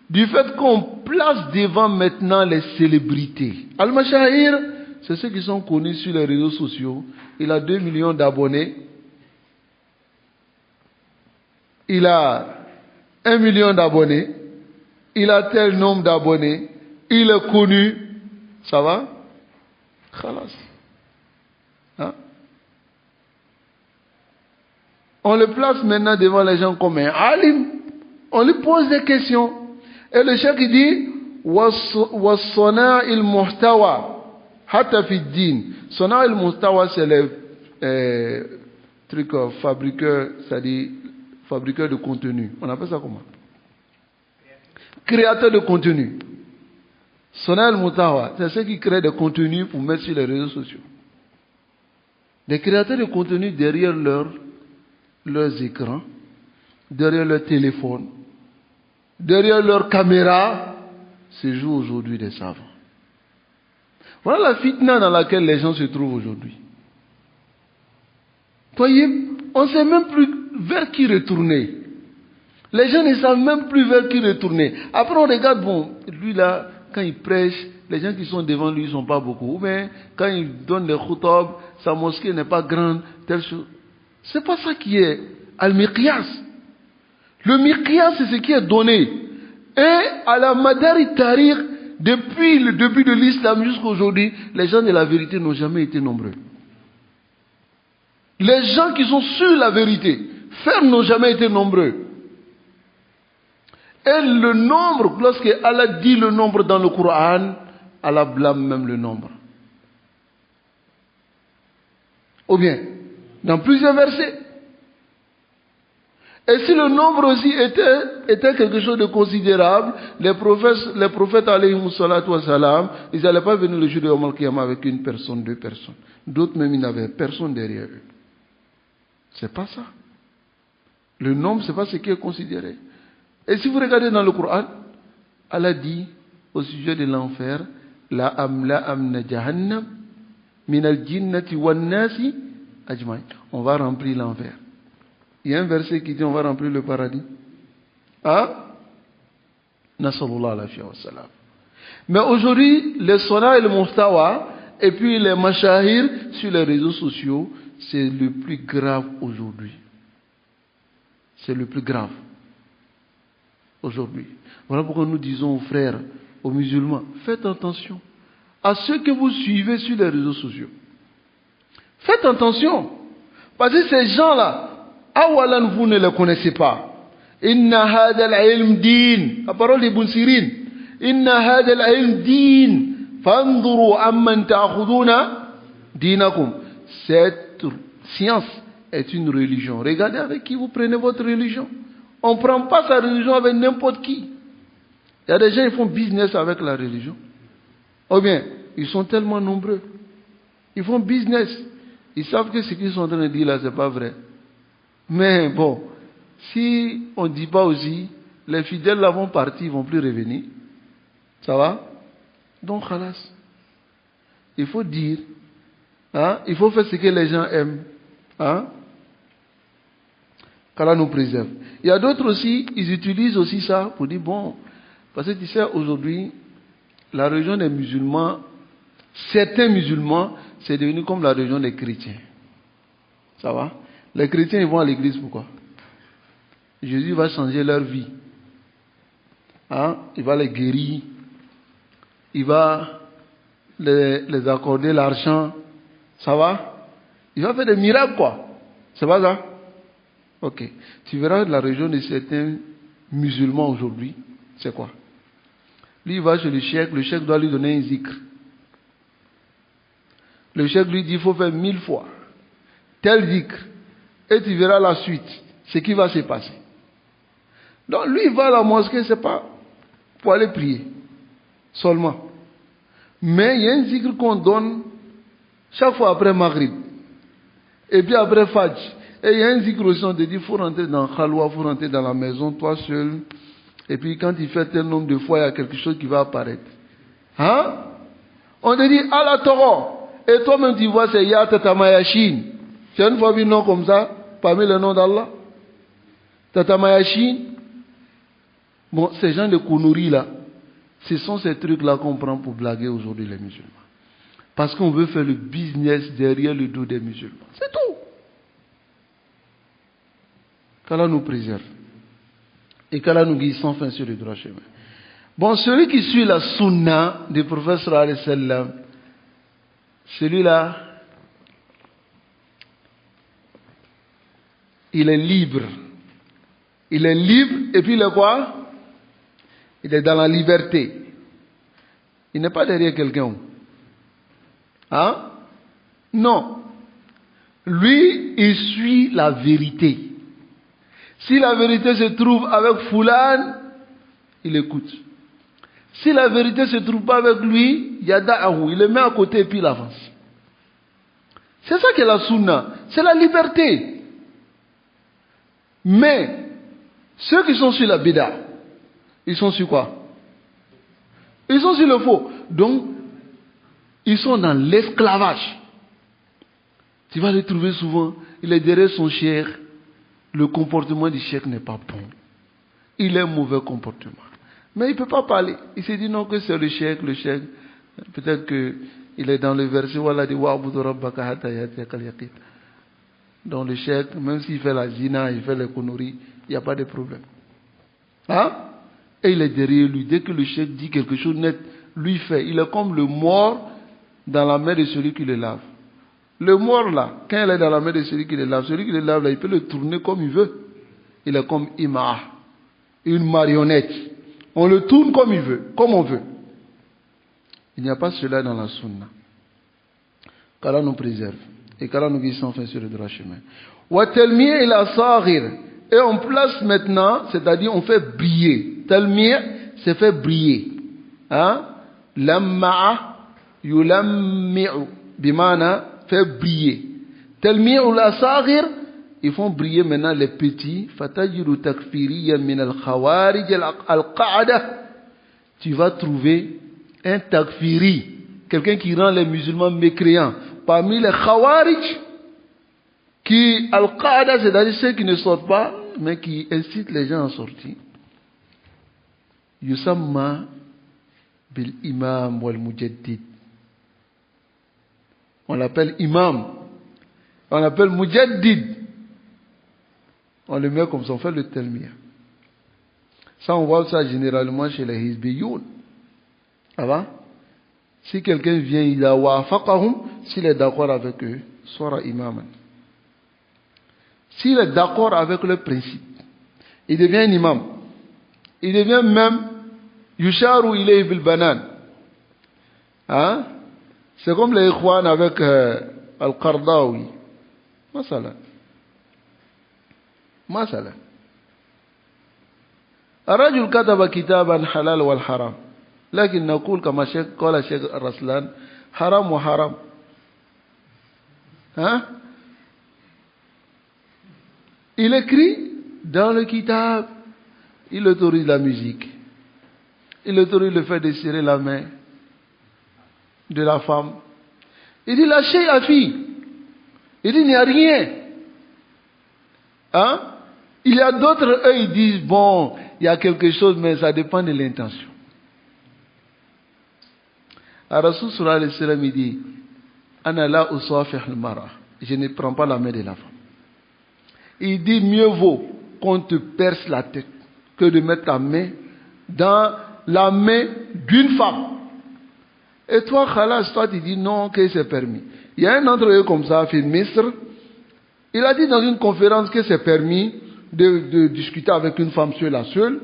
du fait qu'on place devant maintenant les célébrités. Al-Mashahir, c'est ceux qui sont connus sur les réseaux sociaux. Il a 2 millions d'abonnés. Il a 1 million d'abonnés. Il a tel nombre d'abonnés. Il est connu. Ça va? Khalas. Hein? On le place maintenant devant les gens comme un alim. On lui pose des questions. Et le cheikh dit Wassona il muhtawa hatta fi din. Sona il muhtawa, c'est les trucs fabriqueurs, c'est-à-dire fabriqueurs de contenu. On appelle ça comment? Créateurs de contenu. Sona il muhtawa, c'est ceux qui créent des contenus pour mettre sur les réseaux sociaux. Des créateurs de contenu derrière leurs écrans, derrière leur téléphone, derrière leur caméra, se jouent aujourd'hui des savants. Voilà la fitna dans laquelle les gens se trouvent aujourd'hui. Voyez, on ne sait même plus vers qui retourner. Les gens ne savent même plus vers qui retourner. Après on regarde, bon, lui là, quand il prêche, les gens qui sont devant lui ne sont pas beaucoup. Ou bien, quand il donne les khutab, sa mosquée n'est pas grande, telle chose. C'est pas ça qui est al-miqyas. Le miqyas, c'est ce qui est donné. Et à la madari tariq, depuis le début de l'islam jusqu'à aujourd'hui, les gens de la vérité n'ont jamais été nombreux. Les gens qui sont sur la vérité, fermes, n'ont jamais été nombreux. Et le nombre, lorsque Allah dit le nombre dans le Coran, Allah blâme même le nombre. Ou bien, dans plusieurs versets. Et si le nombre aussi était quelque chose de considérable, les prophètes alayhi salatu wa salam, ils n'allaient pas venir le jour de Yawm al-Qiyamah avec une personne, 2 personnes. D'autres même, ils n'avaient personne derrière eux. C'est pas ça. Le nombre, c'est pas ce qui est considéré. Et si vous regardez dans le Coran, Allah dit au sujet de l'enfer, la amna jahannam min al-jinnati wan nasi ajmaïn. On va remplir l'enfer. Il y a un verset qui dit on va remplir le paradis. Ah? Nasallallahu alayhi wa sallam. Mais aujourd'hui, les sona et le muhtawa, et puis les mashahir sur les réseaux sociaux, c'est le plus grave aujourd'hui. C'est le plus grave aujourd'hui. Voilà pourquoi nous disons aux frères, aux musulmans, faites attention à ceux que vous suivez sur les réseaux sociaux. Faites attention. Parce que ces gens-là, awalan, vous ne les connaissez pas. Inna hadha al-ilm din. La parole d'Ibn Sirin. Inna hadha al-ilm din. Fanduru amman ta'khuduna dinakum. Cette science est une religion. Regardez avec qui vous prenez votre religion. On ne prend pas sa religion avec n'importe qui. Il y a des gens qui font business avec la religion. Ou bien, ils sont tellement nombreux. Ils font business. Ils savent que ce qu'ils sont en train de dire là, ce n'est pas vrai. Mais bon, si on ne dit pas aussi, les fidèles là vont partir, ils ne vont plus revenir. Ça va? Donc, khalas. Il faut dire, hein, il faut faire ce que les gens aiment. Hein? Qu'Allah nous préserve. Il y a d'autres aussi, ils utilisent aussi ça pour dire, bon, parce que tu sais, aujourd'hui, la religion des musulmans, certains musulmans, c'est devenu comme la religion des chrétiens. Ça va? Les chrétiens, ils vont à l'église, pourquoi? Jésus va changer leur vie. Hein? Il va les guérir. Il va les accorder l'argent. Ça va? Il va faire des miracles, quoi. C'est pas ça? Ok. Tu verras la religion de certains musulmans aujourd'hui, c'est quoi? Lui, il va chez le cheikh doit lui donner un zikr. Le cheikh lui dit, il faut faire 1000 fois tel zikr. Et tu verras la suite, ce qui va se passer. Donc lui, il va à la mosquée, c'est pas pour aller prier. Seulement. Mais il y a un zikr qu'on donne chaque fois après Maghrib. Et puis après Fajr. Et il y a un zikr aussi, on te dit, il faut rentrer dans Khalwa, il faut rentrer dans la maison, toi seul. Et puis quand il fait tel nombre de fois, il y a quelque chose qui va apparaître. Hein? On te dit, Allah Toro. Et toi-même tu vois, c'est Ya Tatamayashin. Tu as une fois vu un nom comme ça, parmi les noms d'Allah? Tatamayashin. Bon, ces gens de conneries là, ce sont ces trucs-là qu'on prend pour blaguer aujourd'hui les musulmans. Parce qu'on veut faire le business derrière le dos des musulmans. C'est tout. Qu'Allah nous préserve. Et qu'Allah nous guide sans fin sur le droit chemin. Bon, celui qui suit la sunna du prophète sallallahu alayhi wa sallam, celui-là, il est libre. Il est libre et puis il est quoi? Il est dans la liberté. Il n'est pas derrière quelqu'un. Hein? Non. Lui, il suit la vérité. Si la vérité se trouve avec Fulan, il écoute. Si la vérité ne se trouve pas avec lui, Yada'ahu, il le met à côté et puis il avance. C'est ça qu'est la sunna. C'est la liberté. Mais, ceux qui sont sur la bida, ils sont sur quoi? Ils sont sur le faux. Donc, ils sont dans l'esclavage. Tu vas les trouver souvent, il est derrière son cheikh. Le comportement du cheikh n'est pas bon. Il a un mauvais comportement. Mais il ne peut pas parler. Il s'est dit non que c'est le cheikh. Peut-être qu'il est dans le verset où Allah dit Wa'budu rabbaka hatta ya'tiyakal yaqin. Donc le cheikh, même s'il fait la zina, il fait les conneries, il n'y a pas de problème. Hein? Et il est derrière lui. Dès que le cheikh dit quelque chose net, lui fait. Il est comme le mort dans la main de celui qui le lave. Le mort là, quand il est dans la main de celui qui le lave là, il peut le tourner comme il veut. Il est comme Ima, une marionnette. On le tourne comme il veut, comme on veut. Il n'y a pas cela dans la sunna. Qu'Allah nous préserve. Et qu'Allah nous guide sans fin sur le droit chemin. Wa talmiya ila saghir. Et on place maintenant, c'est-à-dire on fait briller. Talmiya, c'est fait briller. Hein? Lamma'a yulammi'u. Bimana, fait briller. Talmiya ila saghir. Ils font briller maintenant les petits. Fatajiru takfiriya min al-khawarij al-qa'ada. Tu vas trouver un takfiri, quelqu'un qui rend les musulmans mécréants. Parmi les khawarij, qui al-qa'ada, c'est-à-dire ceux qui ne sortent pas, mais qui incitent les gens à sortir. Yusamma bil imam wal mujaddid. On l'appelle imam. On l'appelle mujaddid. On le met comme ça, on fait le telmir. Ça, on voit ça généralement chez les hizbiyoun. Ça va? Si quelqu'un vient, il a wafaqahum, s'il est d'accord avec eux, sera imam. S'il est d'accord avec le principe, il devient un imam. Il devient même yusharu ilayhi bil banan. Hein? C'est comme les ikhwan avec Al-Qardawi. Masala. مثلا الرجل كتب كتابا حلال والحرام لكن نقول كما قال الشيخ رسلان حرام وحرام hein? Il écrit dans le kitab, il autorise la musique, il autorise le fait de serrer la main de la femme. Il dit lâchez la fille. Il dit il n'y a rien. Hein? Il y a d'autres, eux, ils disent, bon, il y a quelque chose, mais ça dépend de l'intention. Rasul sallallahu alayhi wa sallam, il dit, Ana la usafih al-mara. Je ne prends pas la main de la femme. Il dit, mieux vaut qu'on te perce la tête que de mettre ta main dans la main d'une femme. Et toi, Khalas, toi, tu dis non, que c'est permis. Il y a un d'entre eux comme ça, Fil Misr. Il a dit dans une conférence que c'est permis de discuter avec une femme seule à seule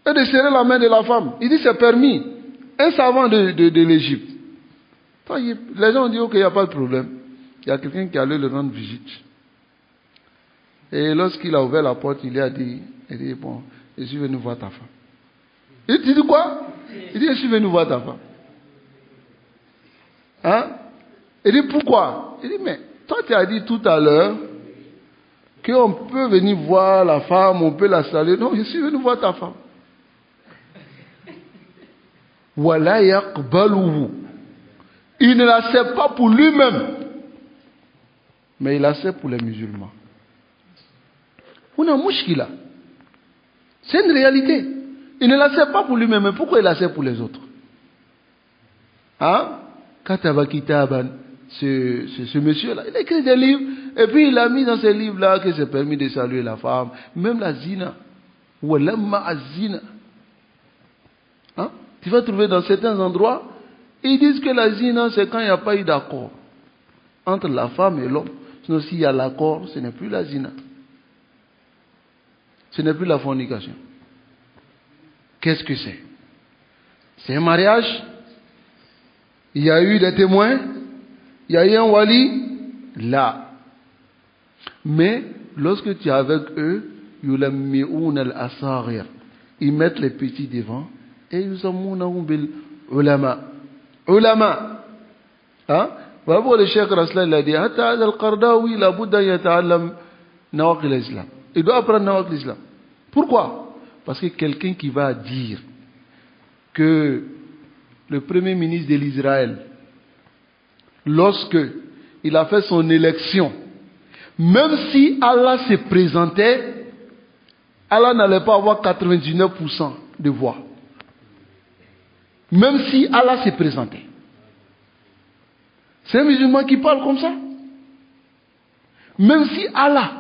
et de serrer la main de la femme. Il dit c'est permis. Un savant de l'Égypte. Les gens ont dit ok, il n'y a pas de problème. Il y a quelqu'un qui allait le rendre visite. Et lorsqu'il a ouvert la porte, il a dit bon, je suis venu voir ta femme. Et tu dis quoi? Il dit, je suis venu voir ta femme. Hein? Il dit, pourquoi? Il dit, mais toi tu as dit tout à l'heure qu'on peut venir voir la femme, on peut la saluer. Non, je suis venu voir ta femme. Wala yaqbaluhu. Il ne l'accepte pas pour lui-même, mais il l'accepte pour les musulmans. On a mouchkila. C'est une réalité. Il ne l'accepte pas pour lui-même, mais pourquoi il l'accepte pour les autres? Hein? Kataba Kitaban, ce monsieur-là, il a écrit des livres, et puis il a mis dans ces livres-là que c'est permis de saluer la femme, même la zina. Walamma az-zina. Hein? Tu vas trouver dans certains endroits, ils disent que la zina, c'est quand il n'y a pas eu d'accord entre la femme et l'homme. Sinon, s'il y a l'accord, ce n'est plus la zina. Ce n'est plus la fornication. Qu'est-ce que c'est? C'est un mariage. Il y a eu des témoins. Il y a eu un wali. Là. Mais, lorsque tu es avec eux, ils mettent les petits devant. Et ils ont bil ulama. Ulama. Hein? Voilà pourquoi le Cheikh Raslan l'a dit. Hatta al-Qardawi la Bouddha yata'allam nawaqil l'islam. Il doit apprendre nawaqil l'islam. Pourquoi? Parce que quelqu'un qui va dire que le premier ministre de l'Israël, lorsque il a fait son élection, même si Allah se présentait, Allah n'allait pas avoir 99% de voix. Même si Allah se présentait. C'est un musulman qui parle comme ça. Même si Allah.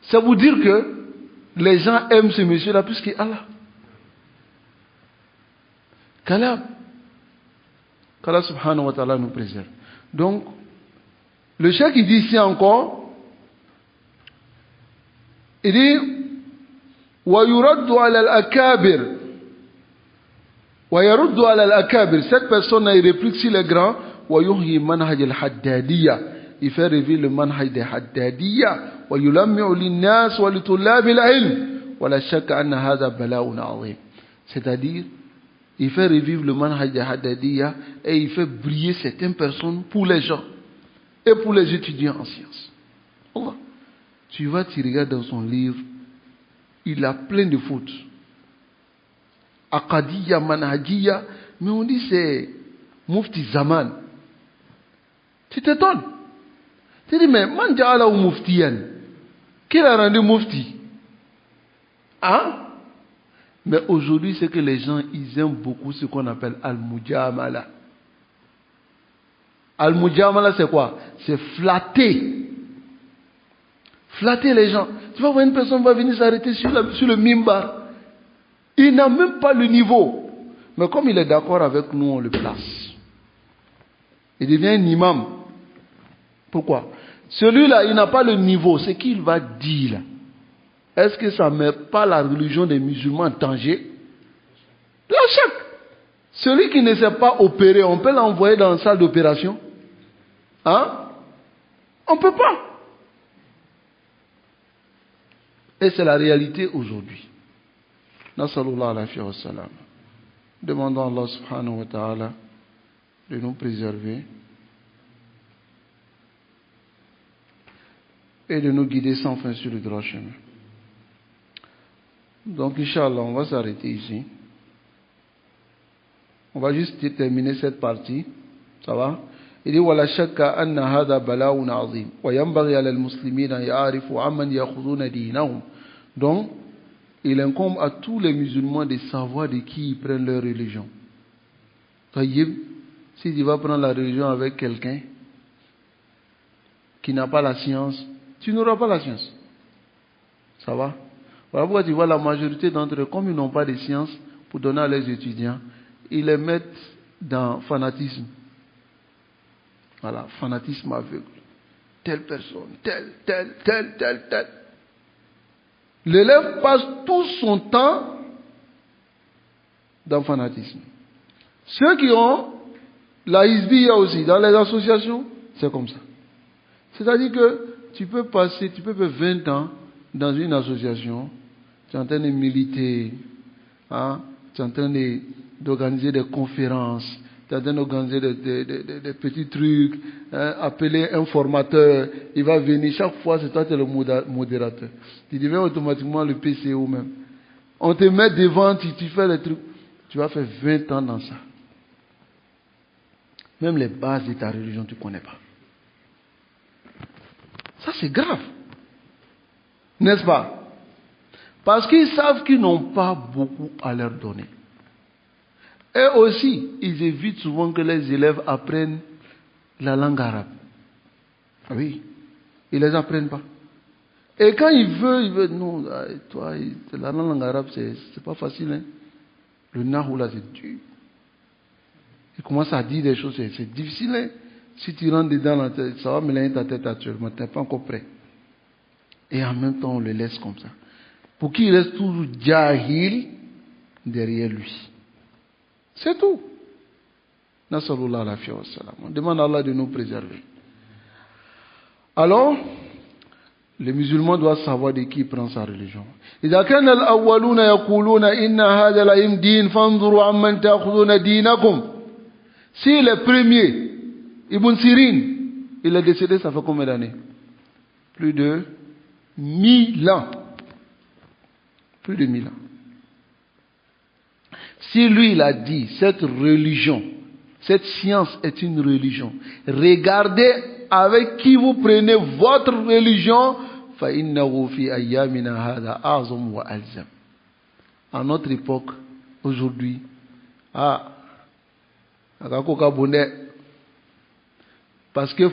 Ça veut dire que les gens aiment ce monsieur-là plus qu'Allah. Qu'Allah subhanahu wa ta'ala nous préserve. Donc, le cheikh il dit ici encore, il dit, وَيُرَدُّ عَلَى الْأَكَابِرِ وَيَرُدُّ عَلَى الْأَكَابِرِ. Cette personne il réplique sur les grands, وَيُحْيِي مَنْهَجِ الْحَدَّادِيَّةِ. Il fait revivre le manhaj des Haddadiyya. وَيُلَمِّعُ لِلنَّاسِ وَلِطُلَّابِ الْعِلْمِ وَلَا شَكَّ أَنَّ هَذَا بَلَاءٌ عَظِيمٌ. C'est-à-dire, il fait revivre le manhaj des Haddadiyya et il fait briller certaines personnes pour les gens et pour les étudiants en sciences. Allah. Tu vas, tu regardes dans son livre, il a plein de fautes. Aqadiyya, manhajiyya, mais on dit c'est Mufti Zaman. Tu t'étonnes. Tu dis, mais man ja'ala ou muftiyan? Qui l'a rendu mufti? Hein? Mais aujourd'hui, c'est que les gens, ils aiment beaucoup ce qu'on appelle al-mujamala. Al-mujamala, c'est quoi? C'est flatter. Flatter les gens. Tu vas voir une personne va venir s'arrêter sur le mimbar. Il n'a même pas le niveau. Mais comme il est d'accord avec nous, on le place. Il devient un imam. Pourquoi? Celui-là, il n'a pas le niveau. Ce qu'il va dire là, est-ce que ça ne met pas la religion des musulmans en danger? La chaque. Celui qui ne sait pas opérer, on peut l'envoyer dans une salle d'opération? Hein? On ne peut pas. Et c'est la réalité aujourd'hui. Nasallallahu alayhi wa sallam. Demandons à Allah subhanahu wa ta'ala de nous préserver et de nous guider sans fin sur le droit chemin. Donc, Inch'Allah, on va s'arrêter ici. On va juste terminer cette partie. Ça va? Il dit, وَلَا شَكَّ أَنَّ هَذَا بَلَاءٌ عَظِيمٌ وَيَنْبَغِي عَلَى الْمُسْلِمِينَ أَنْ يَعْرِفُوا عَمَّنْ يَأْخُذُونَ دِينَهُمْ. Donc, il incombe à tous les musulmans de savoir de qui ils prennent leur religion. Taïb, si tu vas prendre la religion avec quelqu'un qui n'a pas la science, tu n'auras pas la science. Ça va? Voilà pourquoi tu vois la majorité d'entre eux, comme ils n'ont pas de science pour donner à leurs étudiants, ils les mettent dans fanatisme. Voilà, fanatisme aveugle. Telle personne, telle. L'élève passe tout son temps dans le fanatisme. Ceux qui ont la Hizbiya aussi, dans les associations, c'est comme ça. C'est-à-dire que tu peux faire 20 ans dans une association, tu tu es en train de militer, hein? Tu es en train d'organiser des conférences, tu es en train d'organiser des petits trucs, hein? Appeler un formateur, il va venir, chaque fois c'est toi qui es le modérateur. Tu deviens automatiquement le PCO même. On te met devant, tu fais les trucs, tu vas faire 20 ans dans ça. Même les bases de ta religion, tu ne connais pas. Ça, c'est grave. N'est-ce pas? Parce qu'ils savent qu'ils n'ont pas beaucoup à leur donner. Et aussi, ils évitent souvent que les élèves apprennent la langue arabe. Oui, ils ne les apprennent pas. Et quand ils veulent, non, toi, la langue arabe, c'est pas facile. Hein? Le nahou là, c'est dur. Ils commencent à dire des choses, c'est difficile. Hein? Si tu rentres dedans, ça va mélanger ta tête actuellement, tu n'es pas encore prêt. Et en même temps, on le laisse comme ça. Pour qu'il reste toujours jahil derrière lui. C'est tout. Nasalullah la fiya wa salam. On demande à Allah de nous préserver. Alors, les musulmans doivent savoir de qui prend sa religion. إذا كان الأولون يقولون إن هذا العلم دين فانظروا عمن تأخذون دينكم. Si les premiers, Ibn Sirin, il est décédé, ça fait combien d'années? Plus de 1000 ans. Plus de 1000 ans. Si lui, il a dit, cette religion, cette science est une religion, regardez avec qui vous prenez votre religion, فَإِنَّهُ فِي أَيَّامِنَا هَذَا أَعْظَمُ وَأَلْزَمُ. À notre époque, aujourd'hui, parce que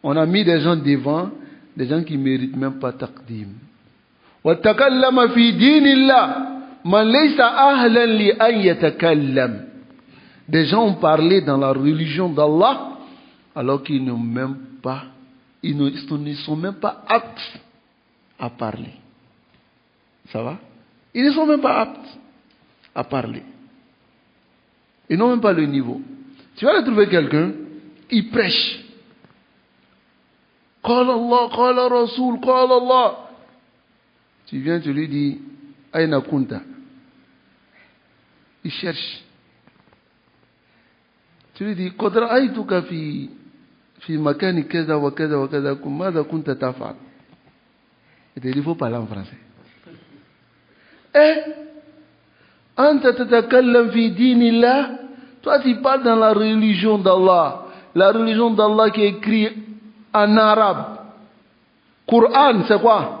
on a mis des gens devant, des gens qui ne méritent même pas taqdim. وَتَكَلَّمَ فِي دِينِ اللَّهِ مَنْ لَيْسَ أَهْلًا لِأَنْ يَتَكَلَّمَ. Des gens ont parlé dans la religion d'Allah alors qu'ils n'ont même pas, ils ne sont même pas aptes à parler. Ça va? Ils ne sont même pas aptes à parler. Ils n'ont même pas le niveau. Tu vas trouver quelqu'un, il prêche. Qala Allah, qala Rasoul, qala Allah. Tu viens, tu lui dis, Aïna kunta. Il cherche. Tu lui dis, Qad ra'aytuka fi makani kaza wa kaza wa kaza, madha kunta taf'al. Il te dit, il faut parler en français. Anta tatakallam fi dinillah. Toi, tu parles dans la religion d'Allah. La religion d'Allah qui est écrite en arabe. Coran, c'est quoi?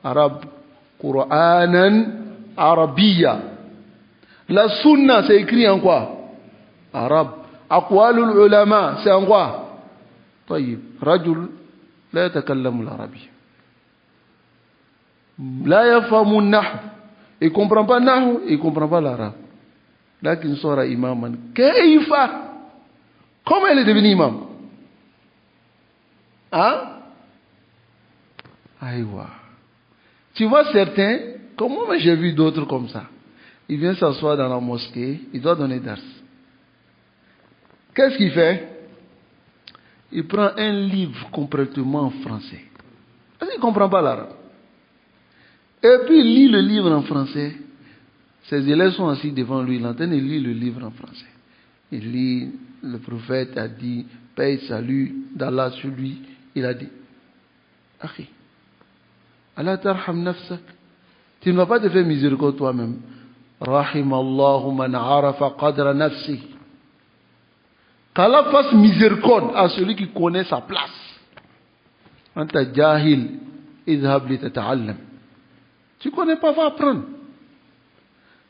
Arabe. Qur'anan Arabiya. La sunna, c'est écrit en quoi? Arabe. Aqwalul ulama, c'est en quoi? طيب رجل لا يتكلم العربية لا يفهم النحو. Il ne comprend pas nahou, il ne comprend pas l'arabe. Là, qu'il sera imam. Kaifa? Comment il est devenu imam? Hein? Aïwa. Tu vois certains, comme moi j'ai vu d'autres comme ça. Il vient s'asseoir dans la mosquée, il doit donner dars. Qu'est-ce qu'il fait? Il prend un livre complètement en français. Parce qu'il ne comprend pas l'arabe. Et puis il lit le livre en français. Ses élèves sont assis devant lui, il est en train de lire le livre en français. Il lit, le prophète a dit, paix et salut d'Allah sur lui. Il a dit, Akhi, Allah tarham nafsak. Tu ne vas pas te faire miséricorde toi-même. Rahim Allahu man arafa qadra nafsi. Qu'Allah fasse miséricorde à celui qui connaît sa place. Anta jahil, idhab li tata'allam. Tu ne connais pas, va apprendre.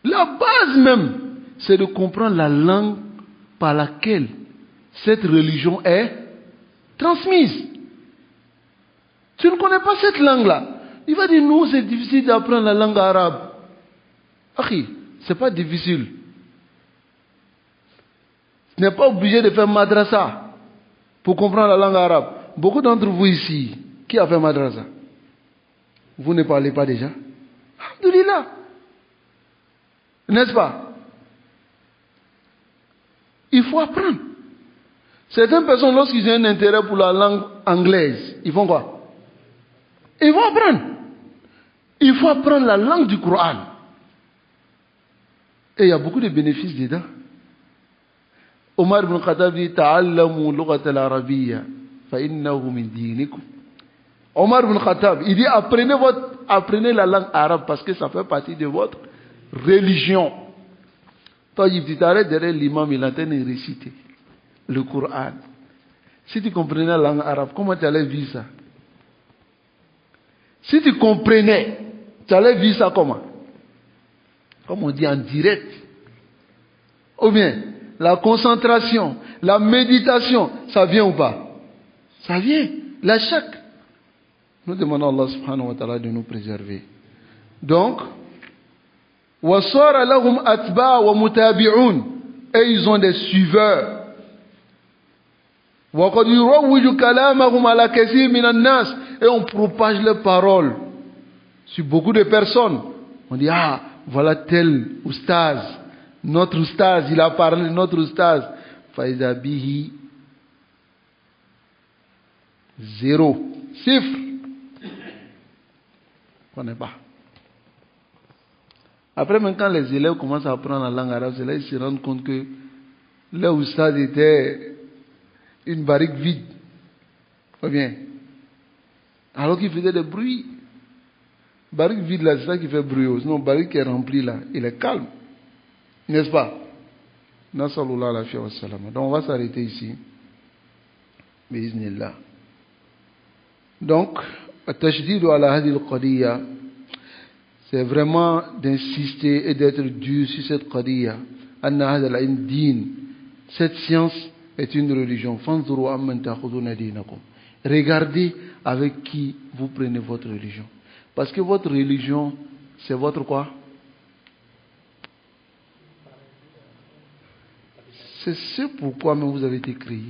La base même, c'est de comprendre la langue par laquelle cette religion est transmise. Tu ne connais pas cette langue-là. Il va dire, nous, c'est difficile d'apprendre la langue arabe. Akhi, c'est pas difficile. Tu n'es pas obligé de faire madrasa pour comprendre la langue arabe. Beaucoup d'entre vous ici, qui a fait madrasa? Vous ne parlez pas déjà? Alhamdulillah. N'est-ce pas? Il faut apprendre. Certaines personnes, lorsqu'ils ont un intérêt pour la langue anglaise, ils font quoi? Et il faut apprendre. Il faut apprendre la langue du Coran. Et il y a beaucoup de bénéfices dedans. Omar ibn Khattab dit ta'allamu lughat al-arabiyya fa innahu min dinikum. Omar ibn Khattab, il dit apprenez la langue arabe parce que ça fait partie de votre religion. Toi, tu t'arrêtes derrière l'imam, il est en train de réciter le Coran. Si tu comprenais la langue arabe, comment tu allais vivre ça? Si tu comprenais, tu allais vivre ça comment? Comme on dit en direct. Ou bien, la concentration, la méditation, ça vient ou pas? Ça vient. La chaque. Nous demandons à Allah subhanahu wa ta'ala de nous préserver. Donc, وَصَارَ لَهُمْ أَتْبَاعٌ وَمُتَابِعُونَ. Et ils ont des suiveurs. وَقَدْ يُرَوِّجُ كَلَامَهُمْ عَلَى كَثِيرٍ مِنَ النَّاسِ. Et on propage leurs paroles sur beaucoup de personnes. On dit, ah, voilà tel oustaz. Notre oustaz, il a parlé, notre oustaz. فَإِذَا بِهِ zéro. Chiffre. On n'est pas. Après, même quand les élèves commencent à apprendre la langue arabe, c'est là qu'ils se rendent compte que leur oustaz était une barrique vide. Ou bien, alors qu'il faisait des bruits. Barrique vide là, c'est ça qui fait bruit. Sinon, barrique qui est rempli là, il est calme. N'est-ce pas? Donc on va s'arrêter ici. Bismillah. Donc, التشديد على هذه القضية, c'est vraiment d'insister et d'être dur sur cette qadiyya. أن هذا العلم دين. Cette science est une religion. فانظروا عمن تأخذون دينكم. Regardez avec qui vous prenez votre religion. Parce que votre religion, c'est votre quoi? C'est ce pourquoi même vous avez été créé.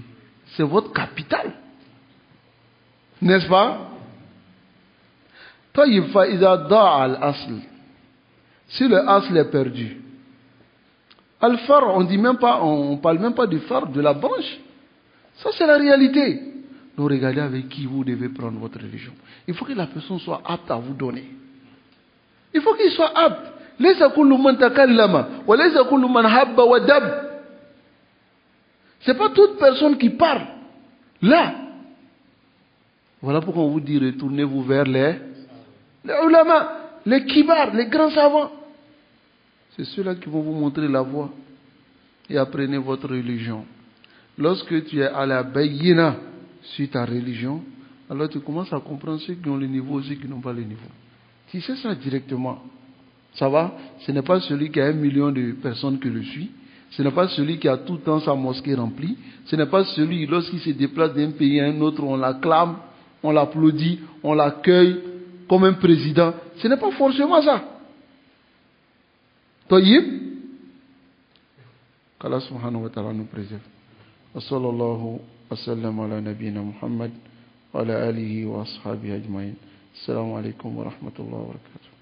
C'est votre capital. N'est-ce pas? طيب فإذا ضاع الأصل. Si le asl est perdu. Al-far, on parle même pas du far, de la branche. Ça c'est la réalité. Donc regardez avec qui vous devez prendre votre religion. Il faut que la personne soit apte à vous donner. Il faut qu'il soit apte. ليس كل من تكلم وليس كل من هب ودب. C'est pas toute personne qui parle. Là. Voilà pourquoi on vous dit retournez-vous vers les ulama, les kibar, les grands savants. C'est ceux-là qui vont vous montrer la voie. Et apprenez votre religion. Lorsque tu es à la bayina sur ta religion, alors tu commences à comprendre ceux qui ont le niveau et ceux qui n'ont pas le niveau. Tu sais ça directement. Ça va? Ce n'est pas celui qui a 1 million de personnes qui le suit. Ce n'est pas celui qui a tout le temps sa mosquée remplie. Ce n'est pas celui, lorsqu'il se déplace d'un pays à un autre, on l'acclame, on l'applaudit, on l'accueille comme un président. Ce n'est pas forcément ça. Tayyib, qu'Allah subhanahu wa ta'ala nous préserve. Wa sallallahu wa sallam ala nabiyyina Muhammad wa ala alihi wa ashabihi ajma'in. Assalamu alaikum wa rahmatullahi wa barakatuh.